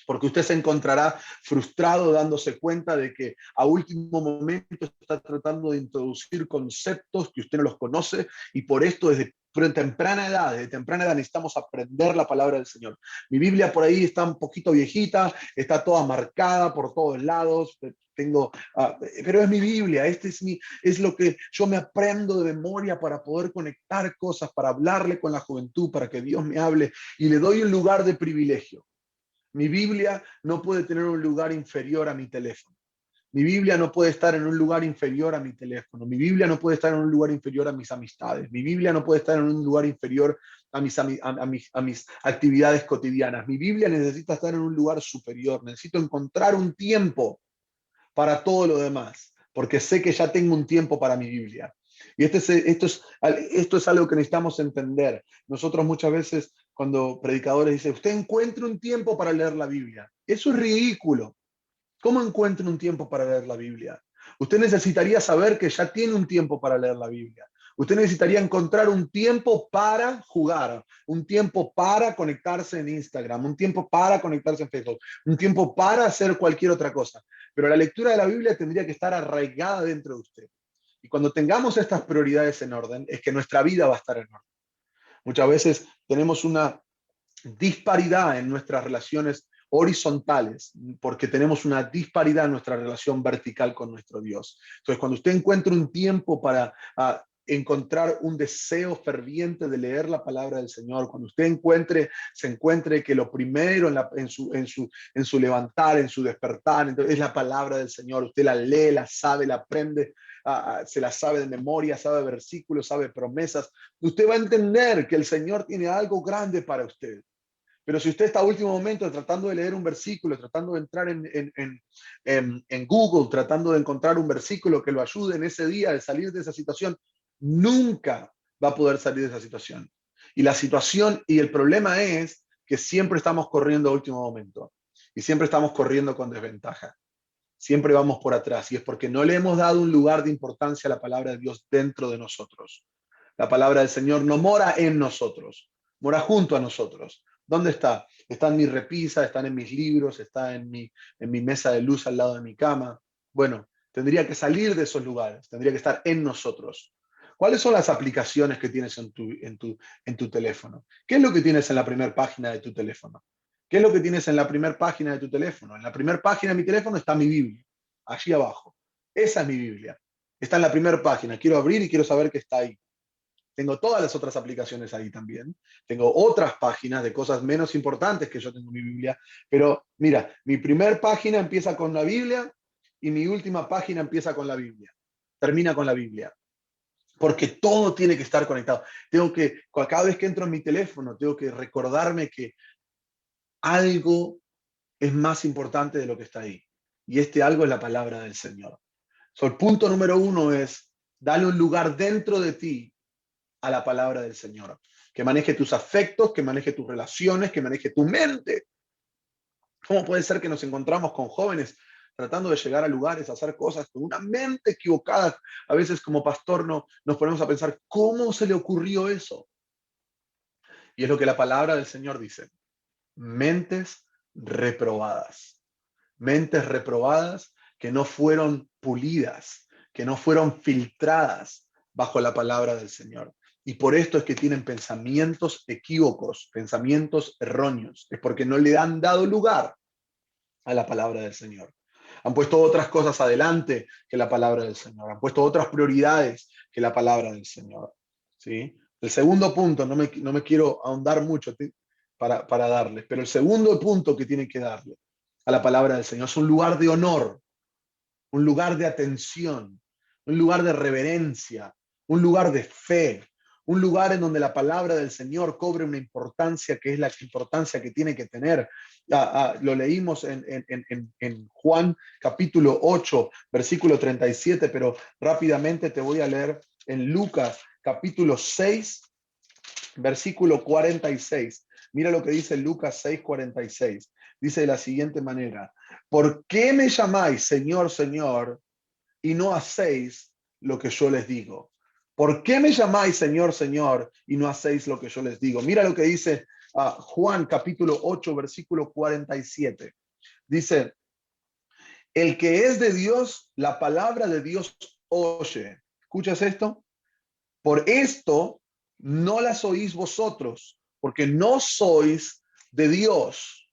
Porque usted se encontrará frustrado dándose cuenta de que a último momento está tratando de introducir conceptos que usted no los conoce, y por esto desde temprana edad necesitamos aprender la palabra del Señor. Mi Biblia por ahí está un poquito viejita, está toda marcada por todos lados, pero es mi Biblia, es lo que yo me aprendo de memoria para poder conectar cosas, para hablarle con la juventud, para que Dios me hable, y le doy un lugar de privilegio. Mi Biblia no puede tener un lugar inferior a mi teléfono. Mi Biblia no puede estar en un lugar inferior a mi teléfono. Mi Biblia no puede estar en un lugar inferior a mis amistades. Mi Biblia no puede estar en un lugar inferior a mis actividades cotidianas. Mi Biblia necesita estar en un lugar superior. Necesito encontrar un tiempo para todo lo demás, porque sé que ya tengo un tiempo para mi Biblia. Y esto es algo que necesitamos entender. Nosotros muchas veces, cuando predicadores dicen, usted encuentre un tiempo para leer la Biblia. Eso es ridículo. ¿Cómo encuentra un tiempo para leer la Biblia? Usted necesitaría saber que ya tiene un tiempo para leer la Biblia. Usted necesitaría encontrar un tiempo para jugar, un tiempo para conectarse en Instagram, un tiempo para conectarse en Facebook, un tiempo para hacer cualquier otra cosa. Pero la lectura de la Biblia tendría que estar arraigada dentro de usted. Y cuando tengamos estas prioridades en orden, es que nuestra vida va a estar en orden. Muchas veces tenemos una disparidad en nuestras relaciones horizontales, porque tenemos una disparidad en nuestra relación vertical con nuestro Dios. Entonces, cuando usted encuentre un tiempo para encontrar un deseo ferviente de leer la palabra del Señor, cuando usted se encuentre que lo primero en su levantar, en su despertar, entonces, es la palabra del Señor, usted la lee, la sabe, la aprende, se la sabe de memoria, sabe versículos, sabe promesas, usted va a entender que el Señor tiene algo grande para usted. Pero si usted está a último momento tratando de leer un versículo, tratando de entrar en Google, tratando de encontrar un versículo que lo ayude en ese día de salir de esa situación, nunca va a poder salir de esa situación. Y la situación y el problema es que siempre estamos corriendo a último momento y siempre estamos corriendo con desventaja. Siempre vamos por atrás y es porque no le hemos dado un lugar de importancia a la palabra de Dios dentro de nosotros. La palabra del Señor no mora en nosotros, mora junto a nosotros. ¿Dónde está? Está en mi repisa, están en mis libros, está en mi mesa de luz al lado de mi cama. Bueno, tendría que salir de esos lugares, tendría que estar en nosotros. ¿Cuáles son las aplicaciones que tienes en tu teléfono? ¿Qué es lo que tienes en la primera página de tu teléfono? ¿Qué es lo que tienes en la primera página de tu teléfono? En la primera página de mi teléfono está mi Biblia, allí abajo. Esa es mi Biblia. Está en la primera página. Quiero abrir y quiero saber qué está ahí. Tengo todas las otras aplicaciones ahí también. Tengo otras páginas de cosas menos importantes que yo tengo en mi Biblia. Pero mira, mi primer página empieza con la Biblia y mi última página empieza con la Biblia. Termina con la Biblia. Porque todo tiene que estar conectado. Cada vez que entro en mi teléfono, tengo que recordarme que algo es más importante de lo que está ahí. Y este algo es la palabra del Señor. El punto número 1 es darle un lugar dentro de ti a la palabra del Señor. Que maneje tus afectos, que maneje tus relaciones, que maneje tu mente. ¿Cómo puede ser que nos encontramos con jóvenes tratando de llegar a lugares, a hacer cosas con una mente equivocada? A veces como pastor nos ponemos a pensar, ¿cómo se le ocurrió eso? Y es lo que la palabra del Señor dice. Mentes reprobadas. Mentes reprobadas que no fueron pulidas, que no fueron filtradas bajo la palabra del Señor. Y por esto es que tienen pensamientos equívocos, pensamientos erróneos. Es porque no le han dado lugar a la palabra del Señor. Han puesto otras cosas adelante que la palabra del Señor. Han puesto otras prioridades que la palabra del Señor. ¿Sí? El segundo punto, no me quiero ahondar mucho para darles, pero el segundo punto que tienen que darle a la palabra del Señor es un lugar de honor, un lugar de atención, un lugar de reverencia, un lugar de fe, un lugar en donde la palabra del Señor cobre una importancia que es la importancia que tiene que tener. Lo leímos en Juan capítulo 8, versículo 37, pero rápidamente te voy a leer en Lucas capítulo 6, versículo 46. Mira lo que dice Lucas 6, 46. Dice de la siguiente manera: ¿por qué me llamáis Señor, Señor, y no hacéis lo que yo les digo? ¿Por qué me llamáis Señor, Señor, y no hacéis lo que yo les digo? Mira lo que dice Juan capítulo 8, versículo 47. Dice, el que es de Dios, la palabra de Dios oye. ¿Escuchas esto? Por esto no las oís vosotros, porque no sois de Dios.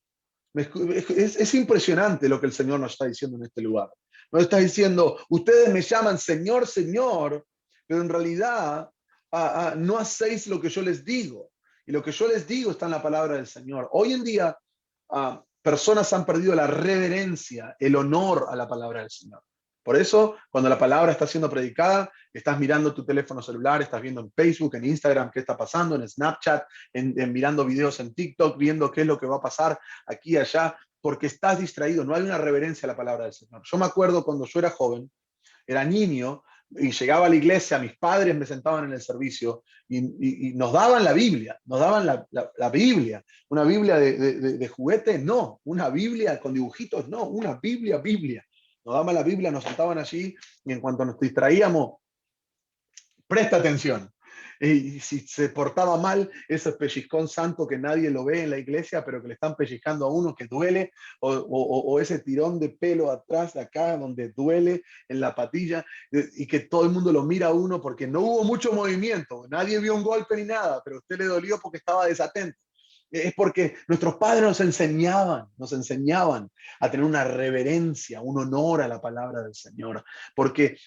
Es impresionante lo que el Señor nos está diciendo en este lugar. Nos está diciendo, ustedes me llaman Señor, Señor, pero en realidad no hacéis lo que yo les digo. Y lo que yo les digo está en la palabra del Señor. Hoy en día, personas han perdido la reverencia, el honor a la palabra del Señor. Por eso, cuando la palabra está siendo predicada, estás mirando tu teléfono celular, estás viendo en Facebook, en Instagram qué está pasando, en Snapchat, mirando videos en TikTok, viendo qué es lo que va a pasar aquí y allá, porque estás distraído, no hay una reverencia a la palabra del Señor. Yo me acuerdo cuando yo era joven, era niño, y llegaba a la iglesia, mis padres me sentaban en el servicio y nos daban la Biblia, nos daban la Biblia, una Biblia de juguete, no, una Biblia con dibujitos, no, una Biblia. Nos daban la Biblia, nos sentaban allí y en cuanto nos distraíamos, presta atención. Y si se portaba mal, ese pellizcón santo que nadie lo ve en la iglesia, pero que le están pellizcando a uno que duele, o ese tirón de pelo atrás de acá, donde duele en la patilla, y que todo el mundo lo mira a uno porque no hubo mucho movimiento, nadie vio un golpe ni nada, pero a usted le dolió porque estaba desatento. Es porque nuestros padres nos enseñaban a tener una reverencia, un honor a la palabra del Señor. Porque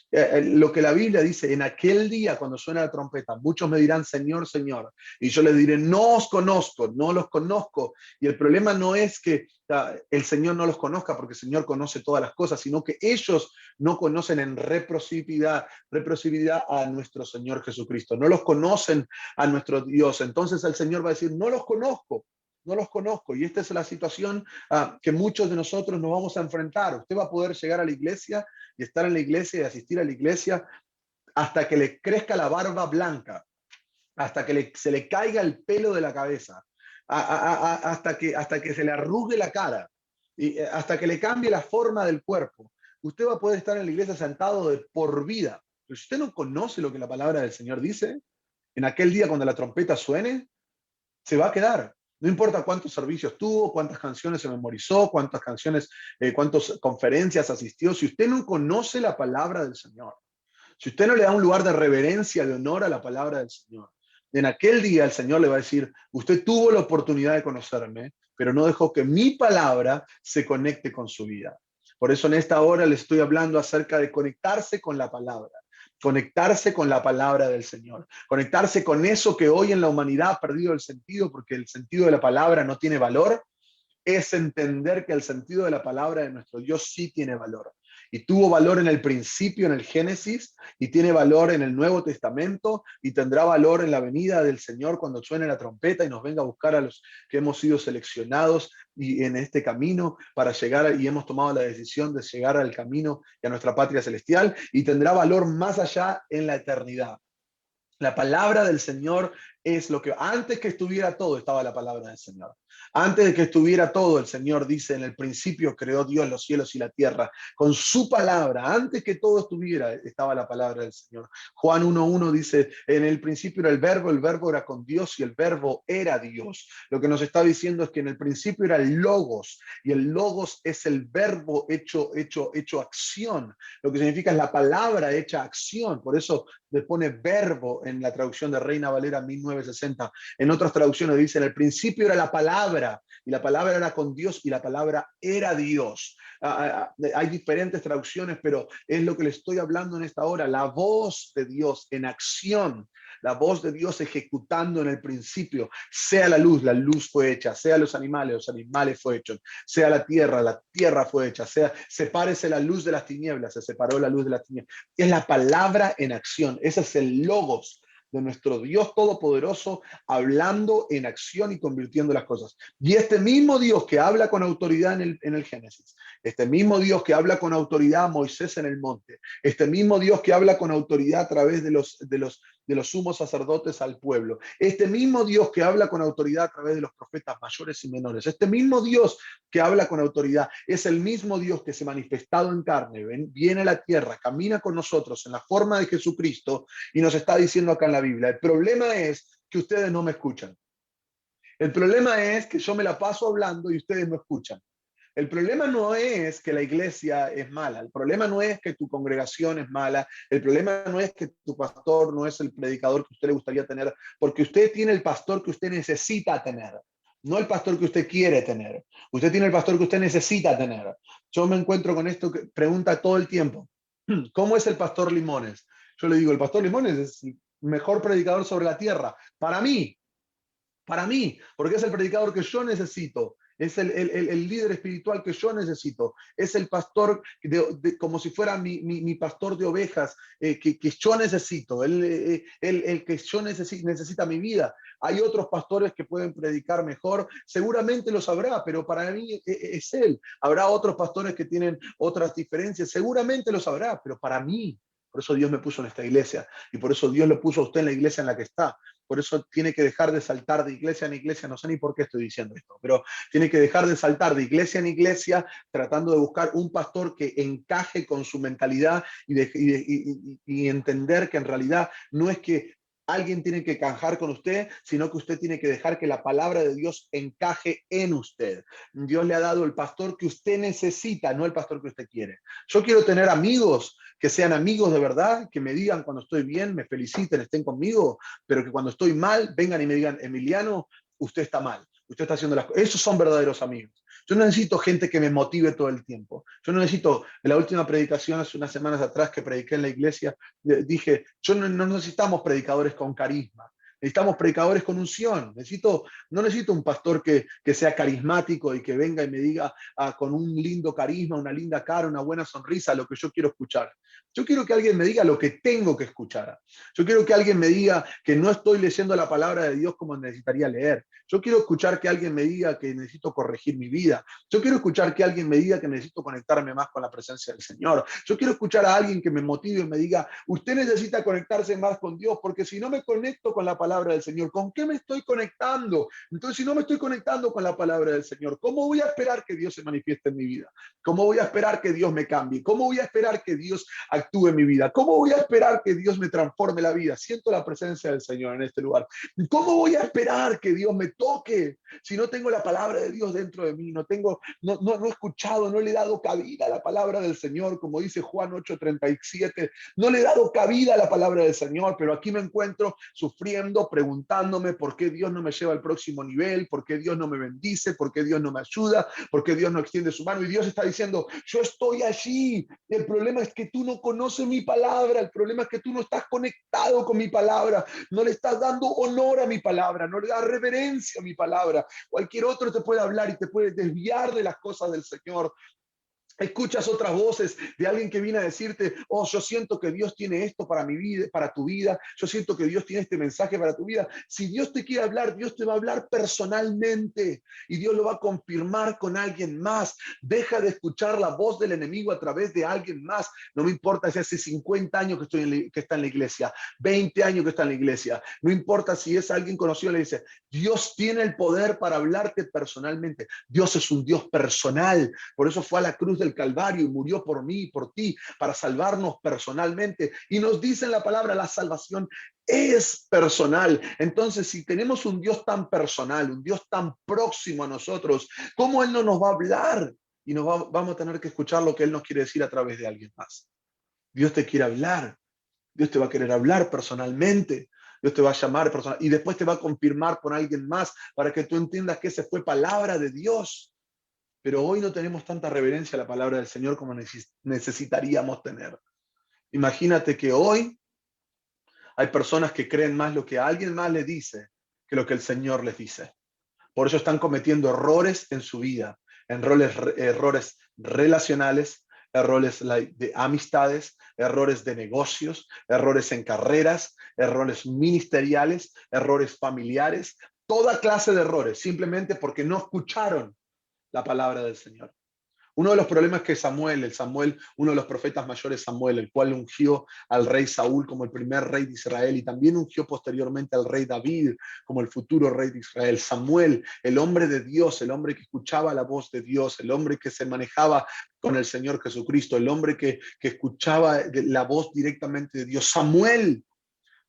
lo que la Biblia dice, en aquel día cuando suena la trompeta, muchos me dirán, Señor, Señor, y yo les diré, no os conozco, no los conozco. Y el problema no es que el Señor no los conozca, porque el Señor conoce todas las cosas, sino que ellos no conocen en reciprocidad a nuestro Señor Jesucristo, no los conocen a nuestro Dios. Entonces el Señor va a decir, no los conozco, no los conozco. Y esta es la situación que muchos de nosotros nos vamos a enfrentar. Usted va a poder llegar a la iglesia y estar en la iglesia y asistir a la iglesia hasta que le crezca la barba blanca, hasta que se le caiga el pelo de la cabeza, hasta que se le arrugue la cara, y hasta que le cambie la forma del cuerpo. Usted va a poder estar en la iglesia sentado de por vida. Pero si usted no conoce lo que la palabra del Señor dice, en aquel día cuando la trompeta suene, se va a quedar. No importa cuántos servicios tuvo, cuántas canciones se memorizó, cuántas canciones, cuántas conferencias asistió. Si usted no conoce la palabra del Señor, si usted no le da un lugar de reverencia, de honor a la palabra del Señor, en aquel día el Señor le va a decir, usted tuvo la oportunidad de conocerme, pero no dejó que mi palabra se conecte con su vida. Por eso en esta hora le estoy hablando acerca de conectarse con la palabra. Conectarse con la palabra del Señor, conectarse con eso que hoy en la humanidad ha perdido el sentido, porque el sentido de la palabra no tiene valor, es entender que el sentido de la palabra de nuestro Dios sí tiene valor. Y tuvo valor en el principio, en el Génesis, y tiene valor en el Nuevo Testamento, y tendrá valor en la venida del Señor cuando suene la trompeta y nos venga a buscar a los que hemos sido seleccionados y en este camino para llegar, y hemos tomado la decisión de llegar al camino y a nuestra patria celestial, y tendrá valor más allá en la eternidad. La palabra del Señor es lo que antes que estuviera todo estaba la palabra del Señor. Antes de que estuviera todo, el Señor dice, en el principio creó Dios los cielos y la tierra. Con su palabra, antes que todo estuviera, estaba la palabra del Señor. Juan 1:1 dice, en el principio era el verbo era con Dios y el verbo era Dios. Lo que nos está diciendo es que en el principio era el logos, y el logos es el verbo hecho acción. Lo que significa es la palabra hecha acción. Por eso le pone verbo en la traducción de Reina Valera 1960. En otras traducciones dice, en el principio era la palabra, y la palabra era con Dios, y la palabra era Dios. Hay diferentes traducciones, pero es lo que le estoy hablando en esta hora, la voz de Dios en acción, la voz de Dios ejecutando en el principio, sea la luz fue hecha, sea los animales fue hecho, sea la tierra fue hecha, sea sepárese la luz de las tinieblas, se separó la luz de las tinieblas. Es la palabra en acción, ese es el logos de nuestro Dios Todopoderoso, hablando en acción y convirtiendo las cosas. Y este mismo Dios que habla con autoridad en el Génesis, este mismo Dios que habla con autoridad a Moisés en el monte, este mismo Dios que habla con autoridad a través de los sumos sacerdotes al pueblo, este mismo Dios que habla con autoridad a través de los profetas mayores y menores, este mismo Dios que habla con autoridad, es el mismo Dios que se ha manifestado en carne, viene a la tierra, camina con nosotros en la forma de Jesucristo y nos está diciendo acá en la Biblia. El problema es que ustedes no me escuchan. El problema es que yo me la paso hablando y ustedes no escuchan. El problema no es que la iglesia es mala, el problema no es que tu congregación es mala, el problema no es que tu pastor no es el predicador que a usted le gustaría tener, porque usted tiene el pastor que usted necesita tener, no el pastor que usted quiere tener. Usted tiene el pastor que usted necesita tener. Yo me encuentro con esto que pregunta todo el tiempo, ¿cómo es el pastor Limones? Yo le digo, el pastor Limones es el mejor predicador sobre la tierra, para mí, porque es el predicador que yo necesito, es el líder espiritual que yo necesito, es el pastor como si fuera mi pastor de ovejas que yo necesito, el que yo necesita mi vida. Hay otros pastores que pueden predicar mejor, seguramente los habrá, pero para mí es él. Habrá otros pastores que tienen otras diferencias, seguramente los habrá, pero para mí, por eso Dios me puso en esta iglesia y por eso Dios le puso a usted en la iglesia en la que está. Por eso tiene que dejar de saltar de iglesia en iglesia, no sé ni por qué estoy diciendo esto, pero tiene que dejar de saltar de iglesia en iglesia tratando de buscar un pastor que encaje con su mentalidad y entender que en realidad no es que alguien tiene que encajar con usted, sino que usted tiene que dejar que la palabra de Dios encaje en usted. Dios le ha dado el pastor que usted necesita, no el pastor que usted quiere. Yo quiero tener amigos que sean amigos de verdad, que me digan cuando estoy bien, me feliciten, estén conmigo, pero que cuando estoy mal, vengan y me digan, Emiliano, usted está mal. Usted está haciendo las cosas. Esos son verdaderos amigos. Yo no necesito gente que me motive todo el tiempo. Yo no necesito, en la última predicación hace unas semanas atrás que prediqué en la iglesia, dije, no necesitamos predicadores con carisma. Necesitamos predicadores con unción. No necesito un pastor que sea carismático y que venga y me diga con un lindo carisma, una linda cara, una buena sonrisa, lo que yo quiero escuchar. Yo quiero que alguien me diga lo que tengo que escuchar. Yo quiero que alguien me diga que no estoy leyendo la palabra de Dios como necesitaría leer. Yo quiero escuchar que alguien me diga que necesito corregir mi vida. Yo quiero escuchar que alguien me diga que necesito conectarme más con la presencia del Señor. Yo quiero escuchar a alguien que me motive y me diga, usted necesita conectarse más con Dios, porque si no me conecto con la palabra del Señor, ¿con qué me estoy conectando? Entonces, si no me estoy conectando con la palabra del Señor, ¿cómo voy a esperar que Dios se manifieste en mi vida? ¿Cómo voy a esperar que Dios me cambie? ¿Cómo voy a esperar que Dios actúe en mi vida? ¿Cómo voy a esperar que Dios me transforme la vida? Siento la presencia del Señor en este lugar. ¿Cómo voy a esperar que Dios me toque si no tengo la palabra de Dios dentro de mí? No he escuchado, no le he dado cabida a la palabra del Señor, como dice Juan 8:37. No le he dado cabida a la palabra del Señor, pero aquí me encuentro sufriendo, preguntándome por qué Dios no me lleva al próximo nivel, por qué Dios no me bendice, por qué Dios no me ayuda, por qué Dios no extiende su mano. Y Dios está diciendo, yo estoy allí. El problema es que tú no conoces mi palabra, el problema es que tú no estás conectado con mi palabra, no le estás dando honor a mi palabra, no le das reverencia a mi palabra. Cualquier otro te puede hablar y te puede desviar de las cosas del Señor. Escuchas otras voces de alguien que viene a decirte, oh, yo siento que Dios tiene esto para mi vida, para tu vida. Yo siento que Dios tiene este mensaje para tu vida. Si Dios te quiere hablar, Dios te va a hablar personalmente y Dios lo va a confirmar con alguien más. Deja de escuchar la voz del enemigo a través de alguien más. No me importa si hace 50 años que está en la iglesia, 20 años que está en la iglesia. No importa si es alguien conocido, le dice, Dios tiene el poder para hablarte personalmente. Dios es un Dios personal. Por eso fue a la cruz del Calvario y murió por mí y por ti, para salvarnos personalmente. Y nos dice en la palabra, la salvación es personal. Entonces, si tenemos un Dios tan personal, un Dios tan próximo a nosotros, ¿cómo Él no nos va a hablar? Y vamos a tener que escuchar lo que Él nos quiere decir a través de alguien más. Dios te quiere hablar. Dios te va a querer hablar personalmente. Dios te va a llamar personal y después te va a confirmar con alguien más para que tú entiendas que esa fue palabra de Dios. Pero hoy no tenemos tanta reverencia a la palabra del Señor como necesitaríamos tener. Imagínate que hoy hay personas que creen más lo que alguien más les dice que lo que el Señor les dice. Por eso están cometiendo errores en su vida, errores relacionales, errores de amistades, errores de negocios, errores en carreras, errores ministeriales, errores familiares, toda clase de errores, simplemente porque no escucharon la palabra del Señor. Uno de los problemas que uno de los profetas mayores, Samuel, el cual ungió al rey Saúl como el primer rey de Israel y también ungió posteriormente al rey David como el futuro rey de Israel. Samuel, el hombre de Dios, el hombre que escuchaba la voz de Dios, el hombre que se manejaba con el Señor Jesucristo, el hombre que escuchaba la voz directamente de Dios. Samuel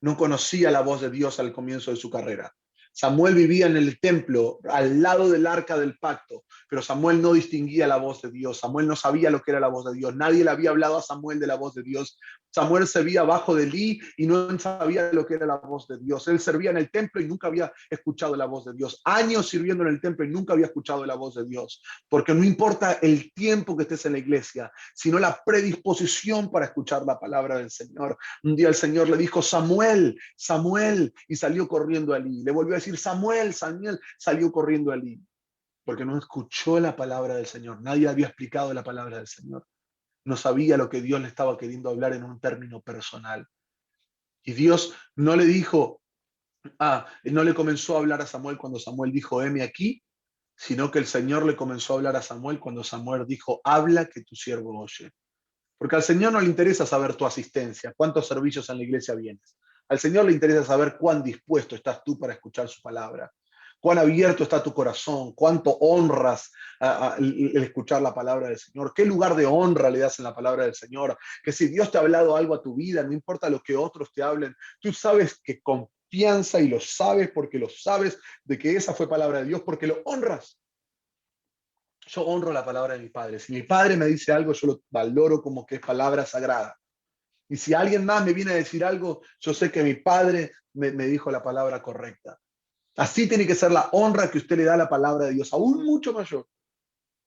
no conocía la voz de Dios al comienzo de su carrera. Samuel vivía en el templo, al lado del arca del pacto, pero Samuel no distinguía la voz de Dios. Samuel no sabía lo que era la voz de Dios. Nadie le había hablado a Samuel de la voz de Dios. Samuel servía abajo de Elí y no sabía lo que era la voz de Dios. Él servía en el templo y nunca había escuchado la voz de Dios. Años sirviendo en el templo y nunca había escuchado la voz de Dios. Porque no importa el tiempo que estés en la iglesia, sino la predisposición para escuchar la palabra del Señor. Un día el Señor le dijo, Samuel, Samuel, y salió corriendo a Elí. Le volvió a decir, Samuel, Samuel, salió corriendo a Elí. Porque no escuchó la palabra del Señor. Nadie había explicado la palabra del Señor. No sabía lo que Dios le estaba queriendo hablar en un término personal. Y Dios no le dijo, no le comenzó a hablar a Samuel cuando Samuel dijo, heme aquí, sino que el Señor le comenzó a hablar a Samuel cuando Samuel dijo, habla que tu siervo oye. Porque al Señor no le interesa saber tu asistencia, cuántos servicios en la iglesia vienes. Al Señor le interesa saber cuán dispuesto estás tú para escuchar su palabra, cuán abierto está tu corazón, cuánto honras el escuchar la palabra del Señor, qué lugar de honra le das en la palabra del Señor, que si Dios te ha hablado algo a tu vida, no importa lo que otros te hablen, tú sabes que confianza y lo sabes porque lo sabes de que esa fue palabra de Dios, porque lo honras. Yo honro la palabra de mi padre. Si mi padre me dice algo, yo lo valoro como que es palabra sagrada. Y si alguien más me viene a decir algo, yo sé que mi padre me dijo la palabra correcta. Así tiene que ser la honra que usted le da a la palabra de Dios, aún mucho mayor.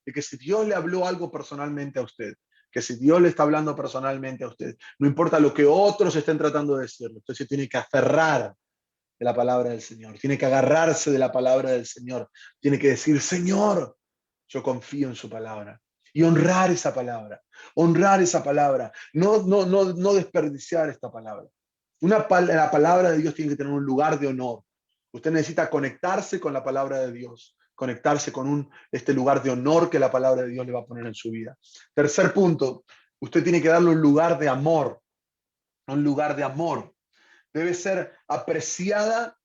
De que si Dios le habló algo personalmente a usted, que si Dios le está hablando personalmente a usted, no importa lo que otros estén tratando de decirle, usted se tiene que aferrar de la palabra del Señor, tiene que agarrarse de la palabra del Señor, tiene que decir, Señor, yo confío en su palabra. Y honrar esa palabra, no desperdiciar esta palabra. La palabra de Dios tiene que tener un lugar de honor. Usted necesita conectarse con la palabra de Dios, conectarse con este lugar de honor que la palabra de Dios le va a poner en su vida. Tercer punto, usted tiene que darle un lugar de amor, un lugar de amor. Debe ser apreciada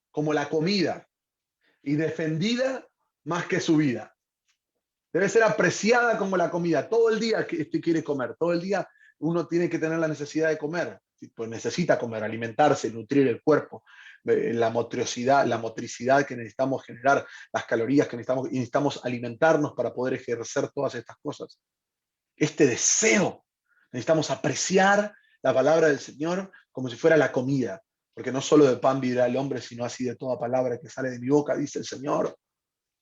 como la comida y defendida más que su vida. Debe ser apreciada como la comida. Todo el día que usted quiere comer, todo el día uno tiene que tener la necesidad de comer. Pues necesita comer, alimentarse, nutrir el cuerpo, la motricidad que necesitamos generar, las calorías que necesitamos, y necesitamos alimentarnos para poder ejercer todas estas cosas. Este deseo, necesitamos apreciar la palabra del Señor como si fuera la comida, porque no solo de pan vivirá el hombre, sino así de toda palabra que sale de mi boca, dice el Señor.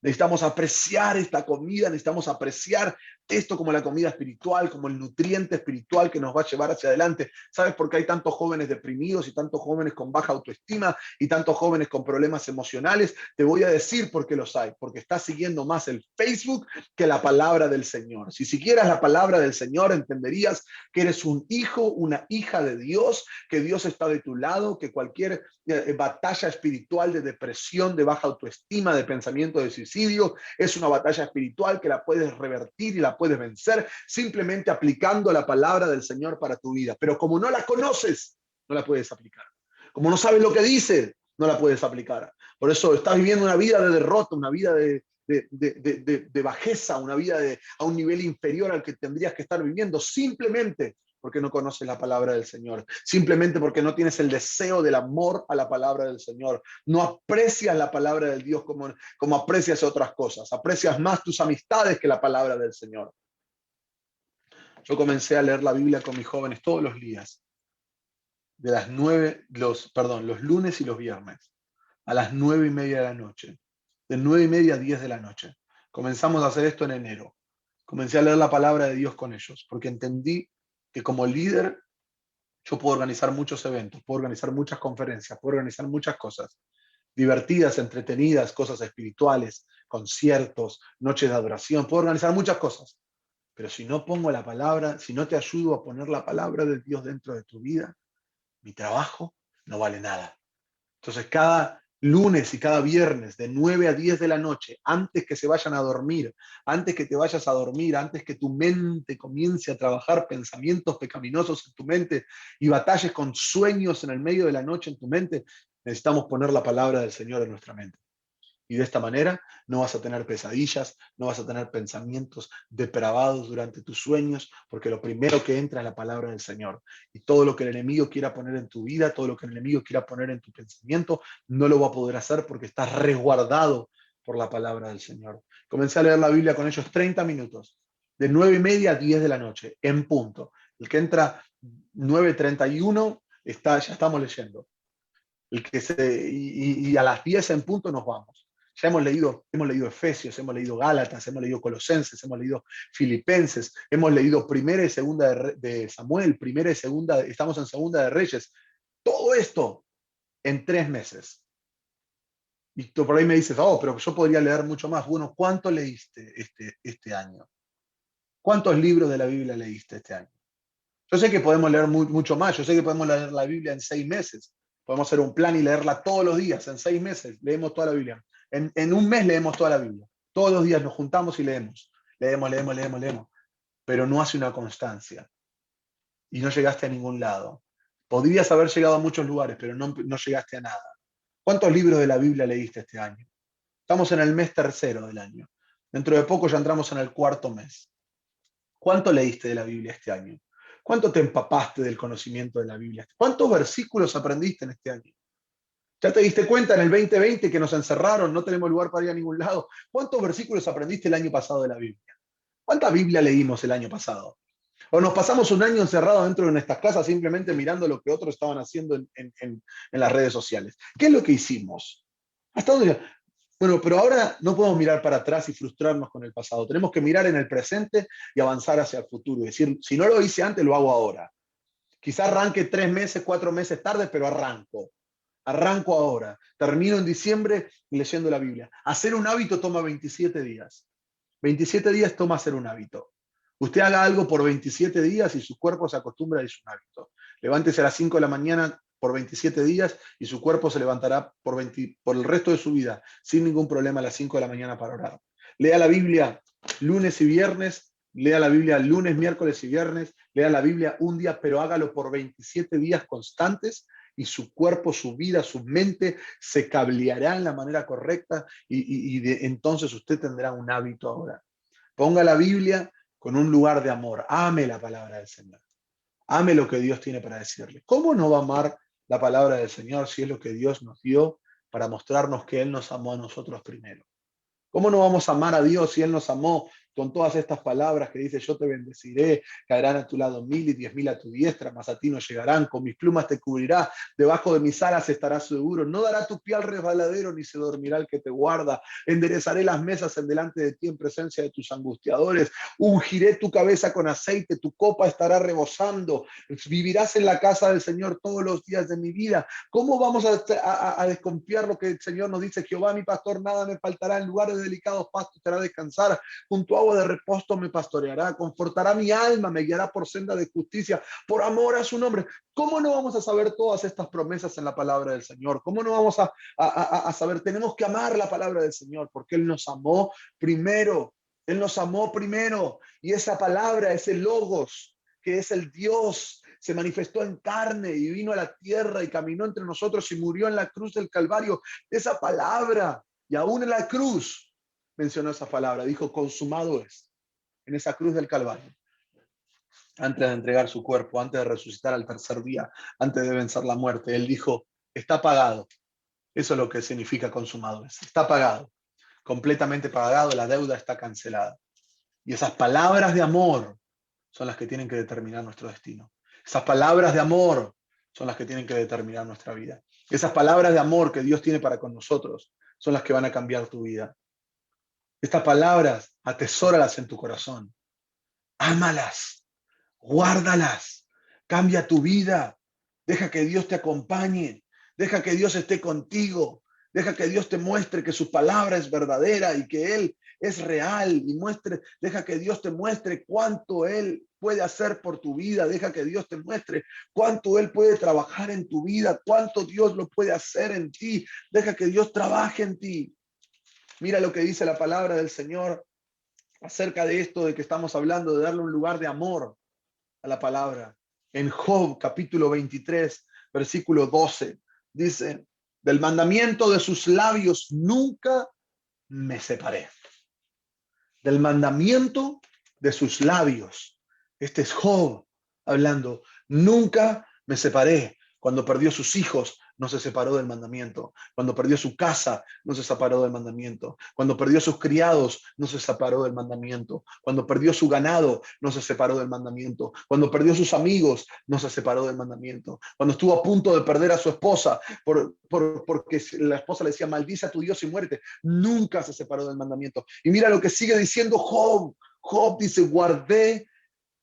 Necesitamos apreciar esta comida, necesitamos apreciar esto como la comida espiritual, como el nutriente espiritual que nos va a llevar hacia adelante. ¿Sabes por qué hay tantos jóvenes deprimidos y tantos jóvenes con baja autoestima y tantos jóvenes con problemas emocionales? Te voy a decir por qué los hay. Porque estás siguiendo más el Facebook que la palabra del Señor. Si siguieras la palabra del Señor, entenderías que eres un hijo, una hija de Dios, que Dios está de tu lado, que cualquier batalla espiritual de depresión, de baja autoestima, de pensamiento de suicidio, es una batalla espiritual que la puedes revertir y la puedes vencer simplemente aplicando la palabra del Señor para tu vida. Pero como no la conoces, no la puedes aplicar. Como no sabes lo que dice, no la puedes aplicar. Por eso estás viviendo una vida de derrota, una vida de bajeza, una vida a un nivel inferior al que tendrías que estar viviendo, simplemente porque no conoces la palabra del Señor, simplemente porque no tienes el deseo del amor a la palabra del Señor, no aprecias la palabra del Dios como aprecias otras cosas, aprecias más tus amistades que la palabra del Señor. Yo comencé a leer la Biblia con mis jóvenes todos los días, de los lunes y los viernes, a las 9:30 de la noche, de 9:30 a 10 de la noche. Comenzamos a hacer esto en enero. Comencé a leer la palabra de Dios con ellos, porque entendí que como líder yo puedo organizar muchos eventos, puedo organizar muchas conferencias, puedo organizar muchas cosas divertidas, entretenidas, cosas espirituales, conciertos, noches de adoración, puedo organizar muchas cosas. Pero si no pongo la palabra, si no te ayudo a poner la palabra de Dios dentro de tu vida, mi trabajo no vale nada. Entonces, cada lunes y cada viernes de 9 a 10 de la noche, antes que se vayan a dormir, antes que te vayas a dormir, antes que tu mente comience a trabajar pensamientos pecaminosos en tu mente y batalles con sueños en el medio de la noche en tu mente, necesitamos poner la palabra del Señor en nuestra mente. Y de esta manera no vas a tener pesadillas, no vas a tener pensamientos depravados durante tus sueños, porque lo primero que entra es la palabra del Señor. Y todo lo que el enemigo quiera poner en tu vida, todo lo que el enemigo quiera poner en tu pensamiento, no lo va a poder hacer porque estás resguardado por la palabra del Señor. Comencé a leer la Biblia con ellos 30 minutos, de 9:30 a 10 de la noche, en punto. El que entra 9:31, ya estamos leyendo. Y a las 10 en punto nos vamos. Ya hemos leído Efesios, hemos leído Gálatas, hemos leído Colosenses, hemos leído Filipenses, hemos leído Primera y Segunda de Samuel, Primera y Segunda, estamos en Segunda de Reyes. Todo esto en 3 meses. Y tú por ahí me dices, pero yo podría leer mucho más. Bueno, ¿cuánto leíste este año? ¿Cuántos libros de la Biblia leíste este año? Yo sé que podemos leer mucho más, yo sé que podemos leer la Biblia en 6 meses. Podemos hacer un plan y leerla todos los días. En 6 meses leemos toda la Biblia. En un mes leemos toda la Biblia. Todos los días nos juntamos y leemos. Leemos. Pero no hace una constancia. Y no llegaste a ningún lado. Podrías haber llegado a muchos lugares, pero no llegaste a nada. ¿Cuántos libros de la Biblia leíste este año? Estamos en el mes tercero del año. Dentro de poco ya entramos en el 4.º mes. ¿Cuánto leíste de la Biblia este año? ¿Cuánto te empapaste del conocimiento de la Biblia? ¿Cuántos versículos aprendiste en este año? ¿Ya te diste cuenta en el 2020 que nos encerraron, no tenemos lugar para ir a ningún lado? ¿Cuántos versículos aprendiste el año pasado de la Biblia? ¿Cuánta Biblia leímos el año pasado? ¿O nos pasamos un año encerrados dentro de nuestras casas simplemente mirando lo que otros estaban haciendo en las redes sociales? ¿Qué es lo que hicimos? ¿Hasta dónde? Bueno, pero ahora no podemos mirar para atrás y frustrarnos con el pasado. Tenemos que mirar en el presente y avanzar hacia el futuro. Es decir, si no lo hice antes, lo hago ahora. Quizá arranque 3 meses, 4 meses tarde, pero arranco. Arranco ahora. Termino en diciembre leyendo la Biblia. Hacer un hábito toma 27 días. 27 días toma hacer un hábito. Usted haga algo por 27 días y su cuerpo se acostumbra y es un hábito. Levántese a las 5 de la mañana por 27 días y su cuerpo se levantará por el resto de su vida sin ningún problema a las 5 de la mañana para orar. Lea la Biblia lunes y viernes, lea la Biblia lunes, miércoles y viernes, lea la Biblia un día, pero hágalo por 27 días constantes y su cuerpo, su vida, su mente se cableará en la manera correcta y entonces usted tendrá un hábito ahora. Ponga la Biblia con un lugar de amor. Ame la palabra del Señor. Ame lo que Dios tiene para decirle. ¿Cómo no va a amar la palabra del Señor si es lo que Dios nos dio para mostrarnos que Él nos amó a nosotros primero? ¿Cómo no vamos a amar a Dios si Él nos amó con todas estas palabras que dice, yo te bendeciré, caerán a tu lado 1000 y 10.000 a tu diestra, mas a ti no llegarán, con mis plumas te cubrirá, debajo de mis alas estarás seguro, no dará tu pie al resbaladero, ni se dormirá el que te guarda, enderezaré las mesas en delante de ti en presencia de tus angustiadores, ungiré tu cabeza con aceite, tu copa estará rebosando, vivirás en la casa del Señor todos los días de mi vida. ¿Cómo vamos a desconfiar lo que el Señor nos dice? Jehová mi pastor, nada me faltará, en lugares delicados pastos te hará descansar, junto a agua de reposo me pastoreará, confortará mi alma, me guiará por senda de justicia, por amor a su nombre. ¿Cómo no vamos a saber todas estas promesas en la palabra del Señor? ¿Cómo no vamos a saber? Tenemos que amar la palabra del Señor, porque Él nos amó primero. Él nos amó primero, y esa palabra, ese logos, que es el Dios, se manifestó en carne y vino a la tierra y caminó entre nosotros y murió en la cruz del Calvario. Esa palabra, y aún en la cruz, mencionó esa palabra, dijo, consumado es, en esa cruz del Calvario, antes de entregar su cuerpo, antes de resucitar al tercer día, antes de vencer la muerte, Él dijo, está pagado. Eso es lo que significa consumado es, está pagado, completamente pagado, la deuda está cancelada. Y esas palabras de amor son las que tienen que determinar nuestro destino. Esas palabras de amor son las que tienen que determinar nuestra vida. Esas palabras de amor que Dios tiene para con nosotros son las que van a cambiar tu vida. Estas palabras, atesóralas en tu corazón. Ámalas, guárdalas, cambia tu vida. Deja que Dios te acompañe. Deja que Dios esté contigo. Deja que Dios te muestre que su palabra es verdadera y que Él es real. Y deja que Dios te muestre cuánto Él puede hacer por tu vida. Deja que Dios te muestre cuánto Él puede trabajar en tu vida, cuánto Dios lo puede hacer en ti. Deja que Dios trabaje en ti. Mira lo que dice la palabra del Señor acerca de esto de que estamos hablando, de darle un lugar de amor a la palabra. En Job, capítulo 23, versículo 12, dice, del mandamiento de sus labios nunca me separé. Del mandamiento de sus labios. Este es Job hablando, nunca me separé. Cuando perdió sus hijos, no se separó del mandamiento. Cuando perdió su casa, no se separó del mandamiento. Cuando perdió sus criados, no se separó del mandamiento. Cuando perdió su ganado, no se separó del mandamiento. Cuando perdió sus amigos, no se separó del mandamiento. Cuando estuvo a punto de perder a su esposa, porque la esposa le decía, maldice a tu Dios y muérete, nunca se separó del mandamiento. Y mira lo que sigue diciendo Job. Job dice, guardaré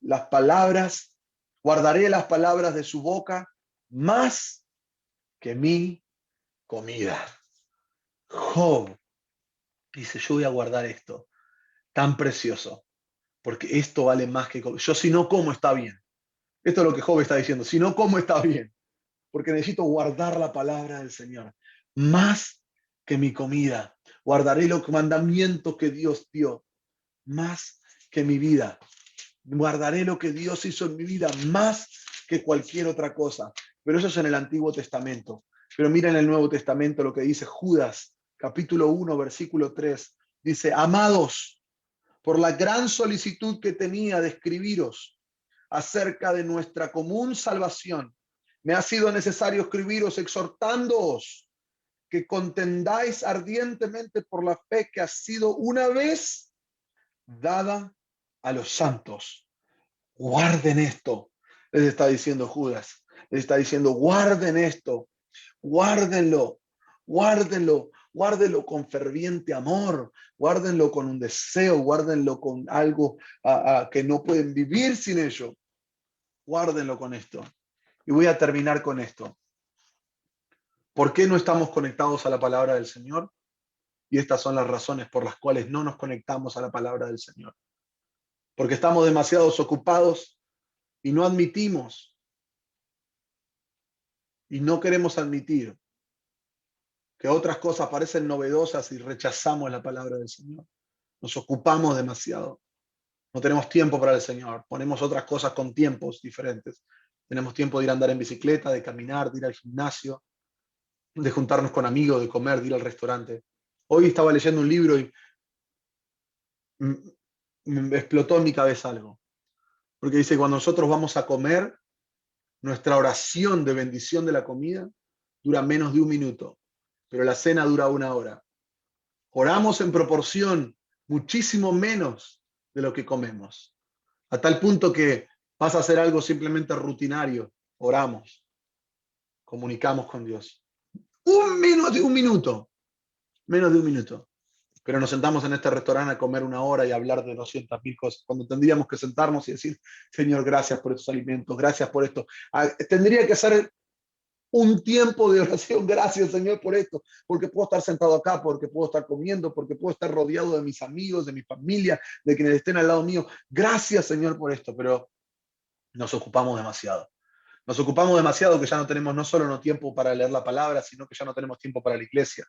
las palabras de su boca más que mi comida. Job dice, yo voy a guardar esto tan precioso, porque esto vale más que comer. Yo si no como está bien. Esto es lo que Job está diciendo, si no como está bien, porque necesito guardar la palabra del Señor más que mi comida. Guardaré los mandamientos que Dios dio más que mi vida. Guardaré lo que Dios hizo en mi vida más que cualquier otra cosa. Pero eso es en el Antiguo Testamento. Pero mira en el Nuevo Testamento lo que dice Judas, capítulo 1, versículo 3. Dice, amados, por la gran solicitud que tenía de escribiros acerca de nuestra común salvación, me ha sido necesario escribiros exhortándoos que contendáis ardientemente por la fe que ha sido una vez dada a los santos. Guarden esto, les está diciendo Judas. Les está diciendo, guarden esto, guárdenlo, guárdenlo, guárdenlo con ferviente amor, guárdenlo con un deseo, guárdenlo con algo que no pueden vivir sin ello. Guárdenlo con esto. Y voy a terminar con esto. ¿Por qué no estamos conectados a la palabra del Señor? Y estas son las razones por las cuales no nos conectamos a la palabra del Señor. Porque estamos demasiado ocupados y no admitimos y no queremos admitir que otras cosas parecen novedosas y rechazamos la palabra del Señor. Nos ocupamos demasiado. No tenemos tiempo para el Señor. Ponemos otras cosas con tiempos diferentes. Tenemos tiempo de ir a andar en bicicleta, de caminar, de ir al gimnasio, de juntarnos con amigos, de comer, de ir al restaurante. Hoy estaba leyendo un libro y me explotó en mi cabeza algo. Porque dice, cuando nosotros vamos a comer, nuestra oración de bendición de la comida dura menos de 1 minuto, pero la cena dura 1 hora. Oramos en proporción muchísimo menos de lo que comemos. A tal punto que pasa a ser algo simplemente rutinario. Oramos, comunicamos con Dios. Menos de un minuto. Menos de 1 minuto. Pero nos sentamos en este restaurante a comer 1 hora y hablar de 200.000 cosas, cuando tendríamos que sentarnos y decir, Señor, gracias por estos alimentos, gracias por esto. Tendría que ser un tiempo de oración, gracias, Señor, por esto, porque puedo estar sentado acá, porque puedo estar comiendo, porque puedo estar rodeado de mis amigos, de mi familia, de quienes estén al lado mío. Gracias, Señor, por esto, pero nos ocupamos demasiado. Nos ocupamos demasiado que ya no tenemos no solo no tiempo para leer la palabra, sino que ya no tenemos tiempo para la iglesia.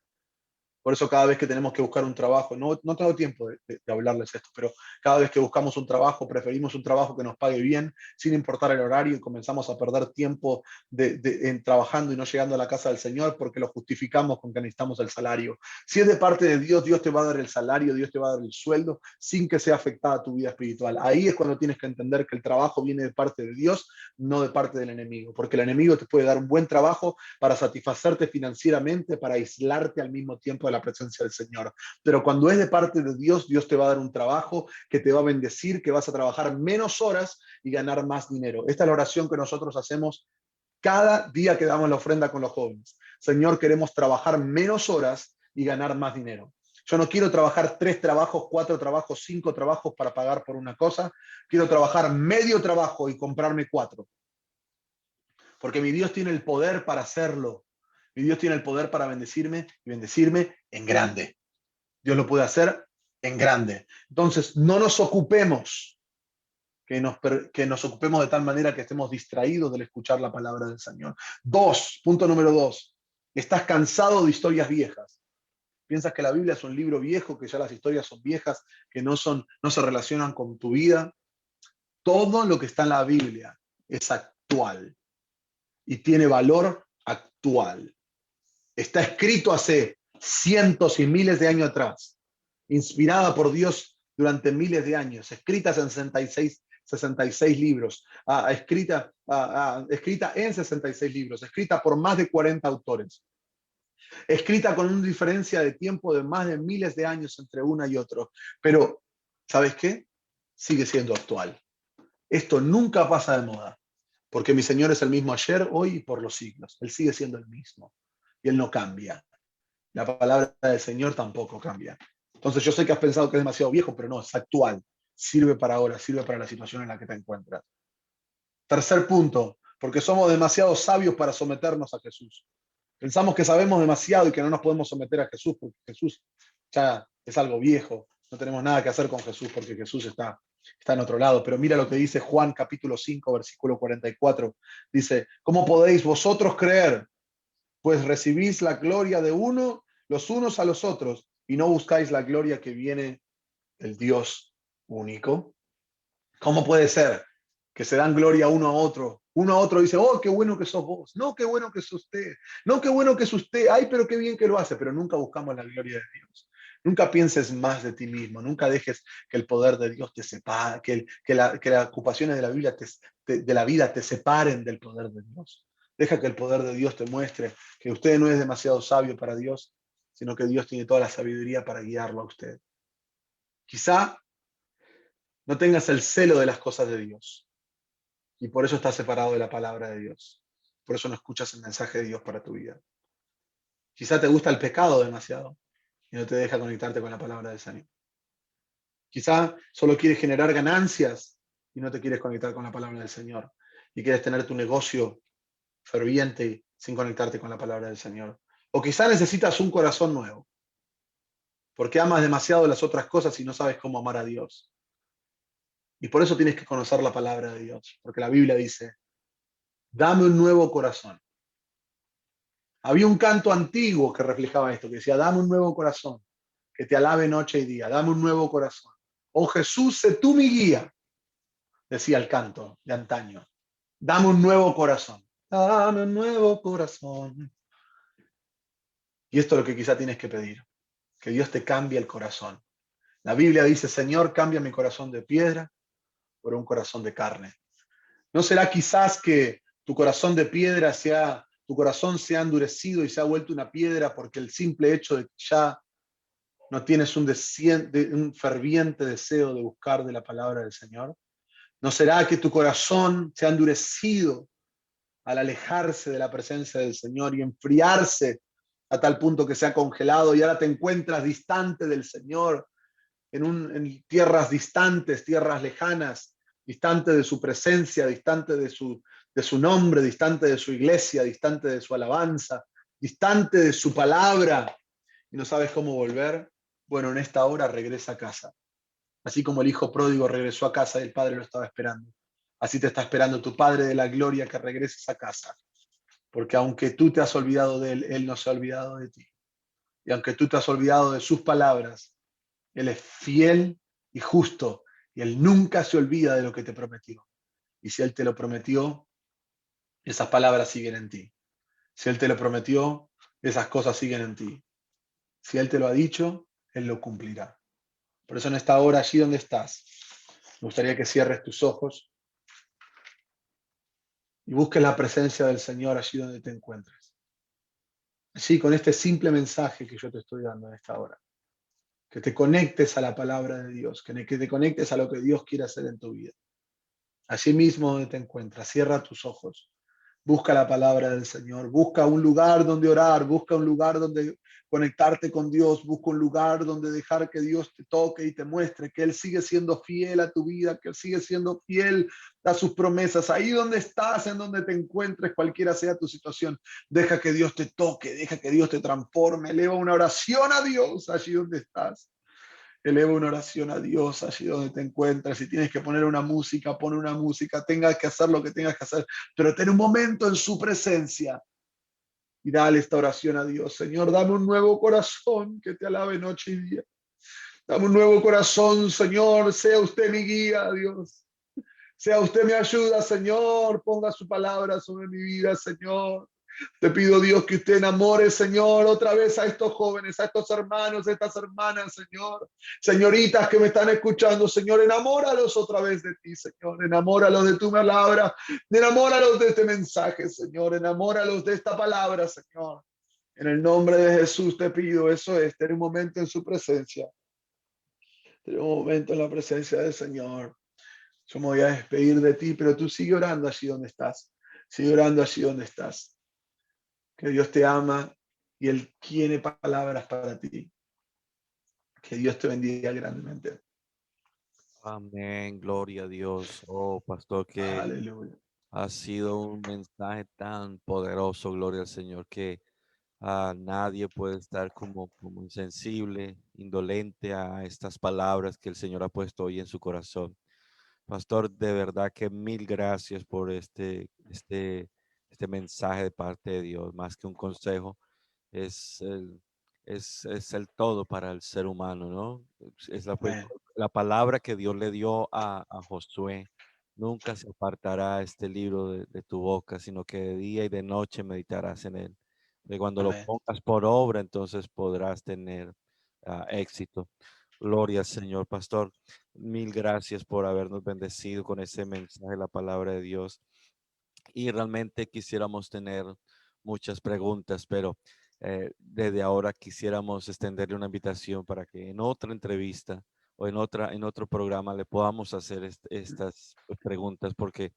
Por eso cada vez que tenemos que buscar un trabajo, no tengo tiempo de hablarles esto, pero cada vez que buscamos un trabajo, preferimos un trabajo que nos pague bien, sin importar el horario, y comenzamos a perder tiempo en trabajando y no llegando a la casa del Señor porque lo justificamos con que necesitamos el salario. Si es de parte de Dios, Dios te va a dar el salario, Dios te va a dar el sueldo, sin que sea afectada tu vida espiritual. Ahí es cuando tienes que entender que el trabajo viene de parte de Dios, no de parte del enemigo, porque el enemigo te puede dar un buen trabajo para satisfacerte financieramente, para aislarte al mismo tiempo de la presencia del Señor. Pero cuando es de parte de Dios, Dios te va a dar un trabajo que te va a bendecir, que vas a trabajar menos horas y ganar más dinero. Esta es la oración que nosotros hacemos cada día que damos la ofrenda con los jóvenes. Señor, queremos trabajar menos horas y ganar más dinero. Yo no quiero trabajar 3 trabajos, 4 trabajos, 5 trabajos para pagar por una cosa. Quiero trabajar medio trabajo y comprarme 4. Porque mi Dios tiene el poder para hacerlo. Mi Dios tiene el poder para bendecirme y bendecirme en grande. Dios lo puede hacer en grande. Entonces, no nos ocupemos, que nos ocupemos de tal manera que estemos distraídos del escuchar la palabra del Señor. Punto número 2. Estás cansado de historias viejas. Piensas que la Biblia es un libro viejo, que ya las historias son viejas, que no se relacionan con tu vida. Todo lo que está en la Biblia es actual y tiene valor actual. Está escrito hace cientos y miles de años atrás, inspirada por Dios durante miles de años, escritas en 66 libros, escrita en 66 libros, escrita por más de 40 autores, escrita con una diferencia de tiempo de más de miles de años entre una y otra. Pero, ¿sabes qué? Sigue siendo actual. Esto nunca pasa de moda, porque mi Señor es el mismo ayer, hoy y por los siglos. Él sigue siendo el mismo y Él no cambia. La palabra del Señor tampoco cambia. Entonces yo sé que has pensado que es demasiado viejo, pero no, es actual. Sirve para ahora, sirve para la situación en la que te encuentras. Tercer punto, porque somos demasiado sabios para someternos a Jesús. Pensamos que sabemos demasiado y que no nos podemos someter a Jesús, porque Jesús ya es algo viejo. No tenemos nada que hacer con Jesús porque Jesús está en otro lado. Pero mira lo que dice Juan capítulo 5, versículo 44. Dice, ¿cómo podéis vosotros creer? Pues recibís la gloria de los unos a los otros, y no buscáis la gloria que viene del Dios único. ¿Cómo puede ser que se dan gloria uno a otro? Uno a otro dice, oh, qué bueno que sos vos. No, qué bueno que es usted. No, qué bueno que es usted. Ay, pero qué bien que lo hace. Pero nunca buscamos la gloria de Dios. Nunca pienses más de ti mismo. Nunca dejes que el poder de Dios te separe, que las ocupaciones de la Biblia de la vida te separen del poder de Dios. Deja que el poder de Dios te muestre que usted no es demasiado sabio para Dios, sino que Dios tiene toda la sabiduría para guiarlo a usted. Quizá no tengas el celo de las cosas de Dios y por eso estás separado de la palabra de Dios. Por eso no escuchas el mensaje de Dios para tu vida. Quizá te gusta el pecado demasiado y no te deja conectarte con la palabra del Señor. Quizá solo quieres generar ganancias y no te quieres conectar con la palabra del Señor. Y quieres tener tu negocio ferviente sin conectarte con la palabra del Señor. O quizá necesitas un corazón nuevo, porque amas demasiado las otras cosas y no sabes cómo amar a Dios. Y por eso tienes que conocer la palabra de Dios, porque la Biblia dice, dame un nuevo corazón. Había un canto antiguo que reflejaba esto, que decía, dame un nuevo corazón, que te alabe noche y día, dame un nuevo corazón. Oh Jesús, sé tú mi guía, decía el canto de antaño. Dame un nuevo corazón. Dame un nuevo corazón. Y esto es lo que quizá tienes que pedir, que Dios te cambie el corazón. La Biblia dice, Señor, cambia mi corazón de piedra por un corazón de carne. ¿No será quizás que tu corazón de piedra tu corazón se ha endurecido y se ha vuelto una piedra porque el simple hecho de que ya no tienes un ferviente deseo de buscar de la palabra del Señor? ¿No será que tu corazón se ha endurecido al alejarse de la presencia del Señor y enfriarse a tal punto que se ha congelado y ahora te encuentras distante del Señor, en tierras distantes, tierras lejanas, distante de su presencia, distante de su nombre, distante de su iglesia, distante de su alabanza, distante de su palabra y no sabes cómo volver? Bueno, en esta hora regresa a casa. Así como el hijo pródigo regresó a casa y el padre lo estaba esperando. Así te está esperando tu Padre de la gloria que regreses a casa. Porque aunque tú te has olvidado de él, él no se ha olvidado de ti. Y aunque tú te has olvidado de sus palabras, él es fiel y justo y él nunca se olvida de lo que te prometió. Y si él te lo prometió, esas palabras siguen en ti. Si él te lo prometió, esas cosas siguen en ti. Si él te lo ha dicho, él lo cumplirá. Por eso en esta hora, allí donde estás, me gustaría que cierres tus ojos y busques la presencia del Señor allí donde te encuentres. Así, con este simple mensaje que yo te estoy dando en esta hora. Que te conectes a la palabra de Dios, que te conectes a lo que Dios quiere hacer en tu vida. Allí mismo donde te encuentras, cierra tus ojos, busca la palabra del Señor, busca un lugar donde orar, busca un lugar donde conectarte con Dios, busca un lugar donde dejar que Dios te toque y te muestre que Él sigue siendo fiel a tu vida, que Él sigue siendo fiel a sus promesas. Ahí donde estás, en donde te encuentres, cualquiera sea tu situación, deja que Dios te toque, deja que Dios te transforme, eleva una oración a Dios allí donde estás. Eleva una oración a Dios allí donde te encuentras. Si tienes que poner una música, pon una música. Tengas que hacer lo que tengas que hacer, pero ten un momento en su presencia y dale esta oración a Dios. Señor, dame un nuevo corazón que te alabe noche y día. Dame un nuevo corazón, Señor. Sea usted mi guía, Dios. Sea usted mi ayuda, Señor. Ponga su palabra sobre mi vida, Señor. Te pido, Dios, que usted enamore, Señor, otra vez a estos jóvenes, a estos hermanos, a estas hermanas, Señor. Señoritas que me están escuchando, Señor, enamóralos otra vez de ti, Señor. Enamóralos de tu palabra. Enamóralos de este mensaje, Señor. Enamóralos de esta palabra, Señor. En el nombre de Jesús te pido, eso es, tener un momento en su presencia. Tener un momento en la presencia del Señor. Yo me voy a despedir de ti, pero tú sigue orando allí donde estás. Sigue orando allí donde estás. Que Dios te ama y Él tiene palabras para ti. Que Dios te bendiga grandemente. Amén, gloria a Dios. Oh, pastor, que Aleluya. ha sido un mensaje tan poderoso, gloria al Señor, que nadie puede estar como insensible, indolente a estas palabras que el Señor ha puesto hoy en su corazón. Pastor, de verdad que mil gracias por este mensaje de parte de Dios, más que un consejo, es el, es el todo para el ser humano, ¿no? Es Amén. la palabra que Dios le dio a Josué. Nunca se apartará este libro de tu boca, sino que de día y de noche meditarás en él. Y cuando lo Amén. pongas por obra, entonces podrás tener éxito. Gloria al Señor, pastor. Mil gracias por habernos bendecido con ese mensaje de la palabra de Dios. Y realmente quisiéramos tener muchas preguntas, pero desde ahora quisiéramos extenderle una invitación para que en otra entrevista o en otro programa le podamos hacer estas preguntas, porque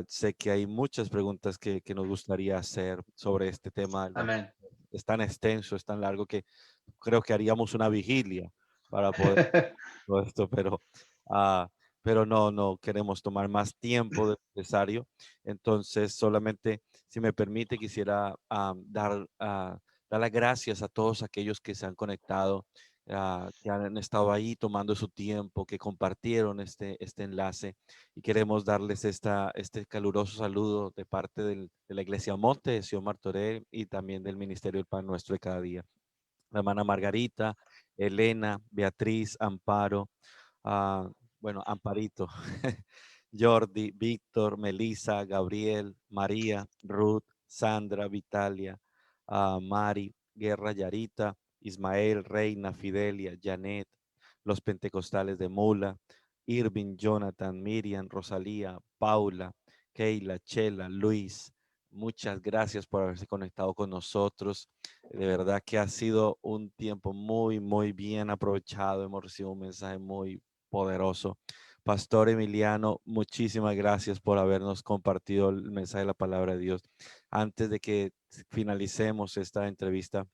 sé que hay muchas preguntas que nos gustaría hacer sobre este tema Amén. es tan extenso, es tan largo que creo que haríamos una vigilia para poder todo esto, ah, pero no queremos tomar más tiempo del necesario. Entonces, solamente, si me permite, quisiera dar las gracias a todos aquellos que se han conectado, que han estado ahí tomando su tiempo, que compartieron este enlace y queremos darles este caluroso saludo de parte de la Iglesia Monte de Sion Martorell y también del Ministerio del Pan Nuestro de cada día. La hermana Margarita, Elena, Beatriz, Amparo, ah, bueno, Amparito, Jordi, Víctor, Melissa, Gabriel, María, Ruth, Sandra, Vitalia, Mari, Guerra, Yarita, Ismael, Reina, Fidelia, Janet, los pentecostales de Mula, Irving, Jonathan, Miriam, Rosalía, Paula, Keila, Chela, Luis. Muchas gracias por haberse conectado con nosotros. De verdad que ha sido un tiempo muy bien aprovechado. Hemos recibido un mensaje muy poderoso. Pastor Emiliano, muchísimas gracias por habernos compartido el mensaje de la palabra de Dios. Antes de que finalicemos esta entrevista,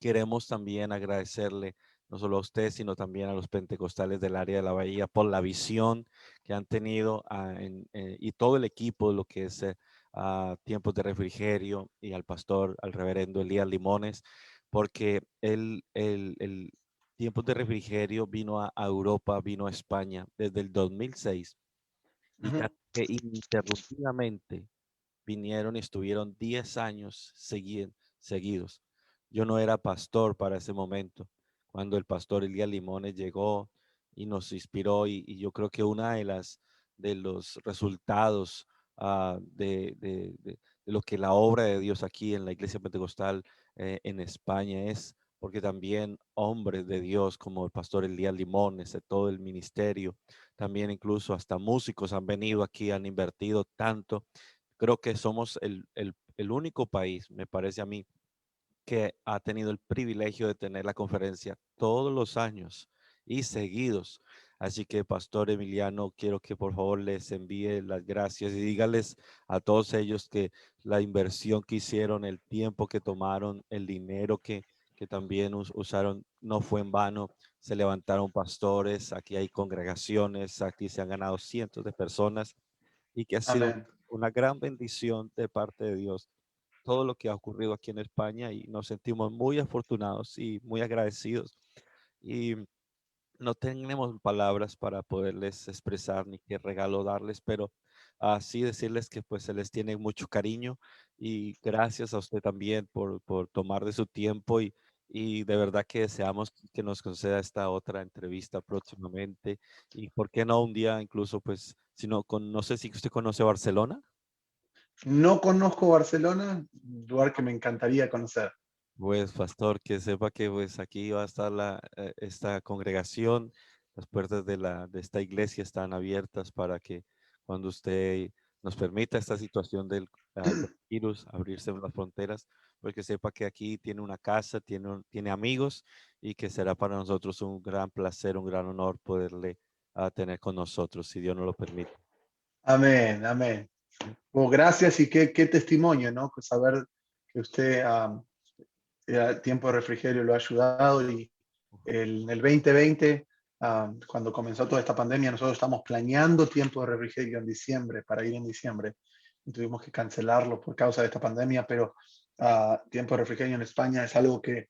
queremos también agradecerle no solo a usted, sino también a los pentecostales del área de la Bahía por la visión que han tenido y todo el equipo de lo que es tiempos de refrigerio y al pastor, al reverendo Elías Limones, porque el tiempos de refrigerio vino a Europa, vino a España desde el 2006 y Ujú. casi que ininterrumpidamente vinieron y estuvieron 10 años seguidos. Yo no era pastor para ese momento, cuando el pastor Elías Limones llegó y nos inspiró y yo creo que una de los resultados de lo que la obra de Dios aquí en la Iglesia Pentecostal en España es porque también hombres de Dios como el pastor Elías Limones, de todo el ministerio, también incluso hasta músicos han venido aquí, han invertido tanto. Creo que somos el único país, me parece a mí, que ha tenido el privilegio de tener la conferencia todos los años y seguidos. Así que, Pastor Emiliano, quiero que por favor les envíe las gracias y dígales a todos ellos que la inversión que hicieron, el tiempo que tomaron, el dinero que también usaron, no fue en vano. Se levantaron pastores, aquí hay congregaciones, aquí se han ganado cientos de personas y que ha sido Amén. una gran bendición de parte de Dios todo lo que ha ocurrido aquí en España y nos sentimos muy afortunados y muy agradecidos. Y no tenemos palabras para poderles expresar ni qué regalo darles, pero así decirles que pues se les tiene mucho cariño y gracias a usted también por tomar de su tiempo y de verdad que deseamos que nos conceda esta otra entrevista próximamente y por qué no un día incluso pues, si no, no sé si usted conoce Barcelona. No conozco Barcelona, lugar que me encantaría conocer. Pues, pastor, que sepa que pues aquí va a estar esta congregación, las puertas de esta iglesia están abiertas para que cuando usted nos permita esta situación del virus, abrirse las fronteras, pues que sepa que aquí tiene una casa, tiene amigos y que será para nosotros un gran placer, un gran honor poderle tener con nosotros, si Dios nos lo permite. Amén, amén. Bueno, gracias y qué testimonio, ¿no? Pues saber que usted tiempo de refrigerio lo ha ayudado y en el 2020, cuando comenzó toda esta pandemia, nosotros estamos planeando tiempo de refrigerio en diciembre, para ir en diciembre, y tuvimos que cancelarlo por causa de esta pandemia, pero tiempo de refrigerio en España es algo que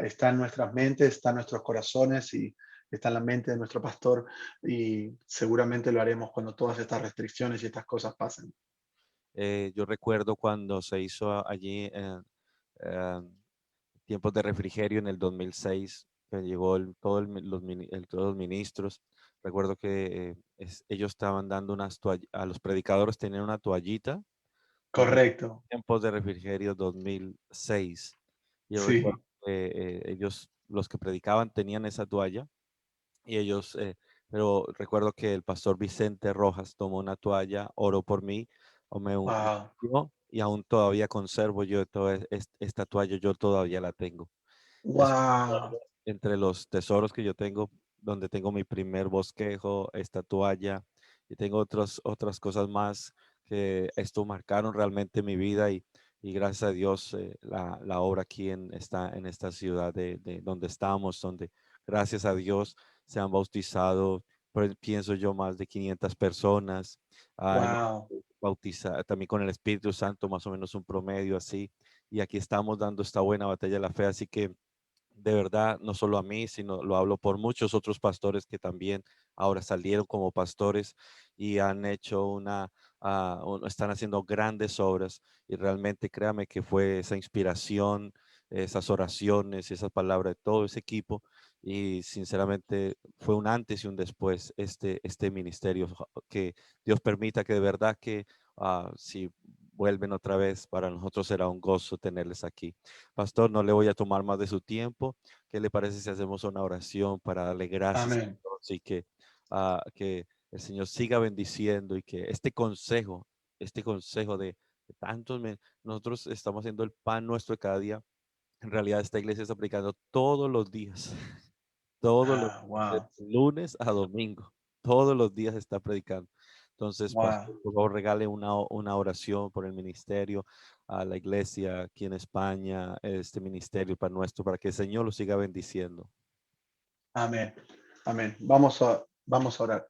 está en nuestras mentes, está en nuestros corazones y está en la mente de nuestro pastor y seguramente lo haremos cuando todas estas restricciones y estas cosas pasen. Yo recuerdo cuando se hizo allí eh, tiempos de refrigerio en el 2006, que llegó todos los ministros. Recuerdo que ellos estaban dando a los predicadores tenían una toallita y Correcto, tiempos de refrigerio 2006. Yo recuerdo sí. que ellos, los que predicaban, tenían esa toalla y ellos, pero recuerdo que el pastor Vicente Rojas tomó una toalla, oró por mí, o me Wow, ungió, y aún todavía conservo yo esta toalla, yo todavía la tengo. Es wow, entre los tesoros que yo tengo, donde tengo mi primer bosquejo, esta toalla, y tengo otras cosas más que esto marcaron realmente mi vida y gracias a Dios la obra aquí en esta ciudad de donde estamos, donde gracias a Dios se han bautizado, pues, pienso yo, más de 500 personas. Hemos Wow. bautizado también con el Espíritu Santo, más o menos un promedio así. Y aquí estamos dando esta buena batalla de la fe, así que de verdad, no solo a mí, sino lo hablo por muchos otros pastores que también ahora salieron como pastores y han hecho están haciendo grandes obras, y realmente créame que fue esa inspiración, esas oraciones, esas palabras de todo ese equipo, y sinceramente fue un antes y un después este ministerio. Que Dios permita que de verdad que si vuelven otra vez, para nosotros será un gozo tenerles aquí. Pastor, no le voy a tomar más de su tiempo. ¿Qué le parece si hacemos una oración para darle gracias a Amén. Dios y que el Señor siga bendiciendo, y que este consejo de tantos, nosotros estamos haciendo el pan nuestro de cada día. En realidad esta iglesia está predicando todos los días, todos los Ah, de wow. lunes a domingo, todos los días está predicando. Entonces, Wow. pastor, por favor, regale una oración por el ministerio, a la iglesia aquí en España, este ministerio para nuestro, para que el Señor lo siga bendiciendo. Amén. Amén. Vamos a orar.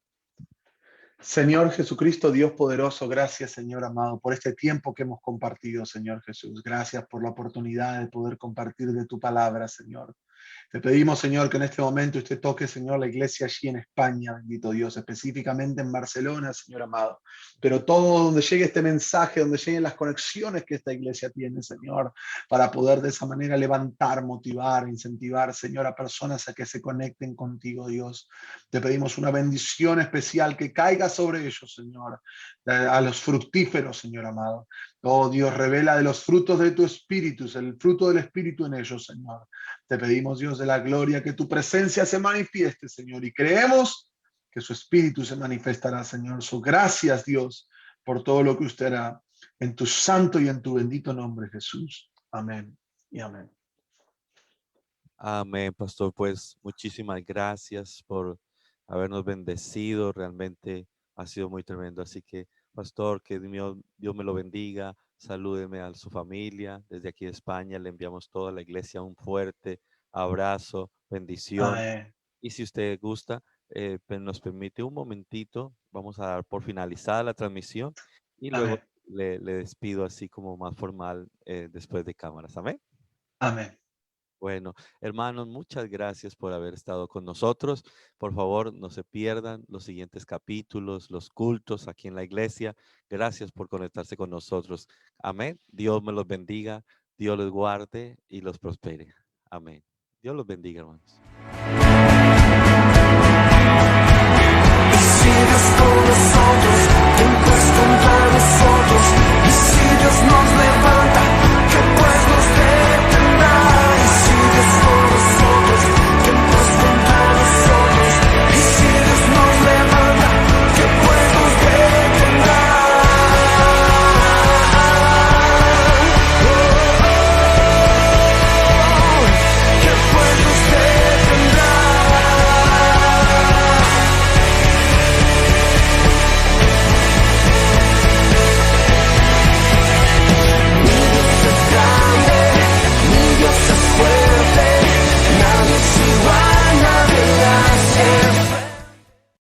Señor Jesucristo, Dios poderoso, gracias, Señor amado, por este tiempo que hemos compartido, Señor Jesús. Gracias por la oportunidad de poder compartir de tu palabra, Señor. Te pedimos, Señor, que en este momento usted toque, Señor, la iglesia allí en España, bendito Dios, específicamente en Barcelona, Señor amado. Pero todo donde llegue este mensaje, donde lleguen las conexiones que esta iglesia tiene, Señor, para poder de esa manera levantar, motivar, incentivar, Señor, a personas a que se conecten contigo, Dios. Te pedimos una bendición especial que caiga sobre ellos, Señor, a los fructíferos, Señor amado. Oh Dios, revela de los frutos de tu espíritu, el fruto del espíritu en ellos, Señor. Te pedimos, Dios de la gloria, que tu presencia se manifieste, Señor, y creemos que su espíritu se manifestará, Señor. Su gracias, Dios, por todo lo que usted hará en tu santo y en tu bendito nombre, Jesús. Amén y amén. Amén, pastor. Pues muchísimas gracias por habernos bendecido. Realmente ha sido muy tremendo. Así que, pastor, que Dios me lo bendiga. Salúdeme a su familia. Desde aquí de España le enviamos toda la iglesia un fuerte abrazo, bendición. Amén. Y si usted gusta, nos permite un momentito, vamos a dar por finalizada la transmisión, y luego Amén. le despido así como más formal después de cámaras. Amén. Amén. Bueno, hermanos, muchas gracias por haber estado con nosotros. Por favor, no se pierdan los siguientes capítulos, los cultos aquí en la iglesia. Gracias por conectarse con nosotros. Amén. Dios me los bendiga, Dios los guarde y los prospere. Amén. Dios los bendiga, hermanos. See the